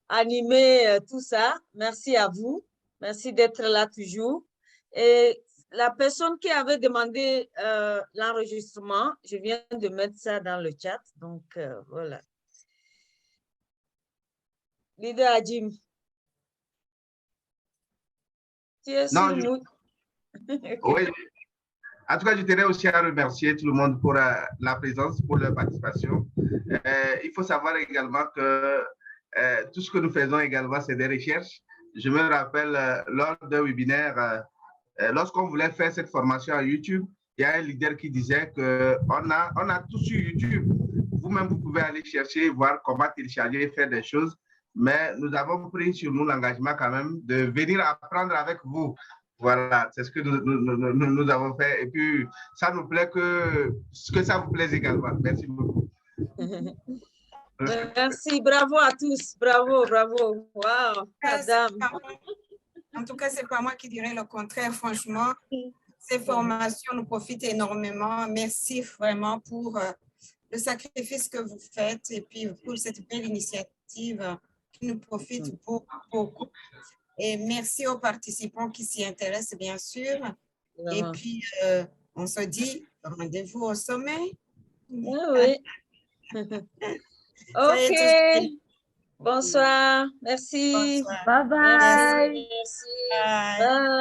animer tout ça. Merci à vous. Merci d'être là toujours. Et la personne qui avait demandé l'enregistrement, je viens de mettre ça dans le chat. Donc, voilà. Leader Adjim. Tu es sur nous. Oui. En tout cas, je tenais aussi à remercier tout le monde pour la présence, pour leur participation. Il faut savoir également que tout ce que nous faisons également, c'est des recherches. Je me rappelle lors d'un webinaire, lorsqu'on voulait faire cette formation à YouTube, il y a un leader qui disait qu'on a tout sur YouTube. Vous-même, vous pouvez aller chercher, voir comment télécharger, faire des choses. Mais nous avons pris sur nous l'engagement quand même de venir apprendre avec vous. Voilà, c'est ce que nous avons fait. Et puis, ça nous plaît que ça vous plaise également. Merci beaucoup. Merci, bravo à tous. Bravo, bravo. Wow, madame. En tout cas, ce n'est pas moi qui dirais le contraire, franchement. Ces formations nous profitent énormément. Merci vraiment pour le sacrifice que vous faites et puis pour cette belle initiative qui nous profite beaucoup. Et merci aux participants qui s'y intéressent, bien sûr. Et puis, on se dit rendez-vous au sommet. Oui. OK. Bonsoir. Merci. Bonsoir. Bye bye. Merci. Bye.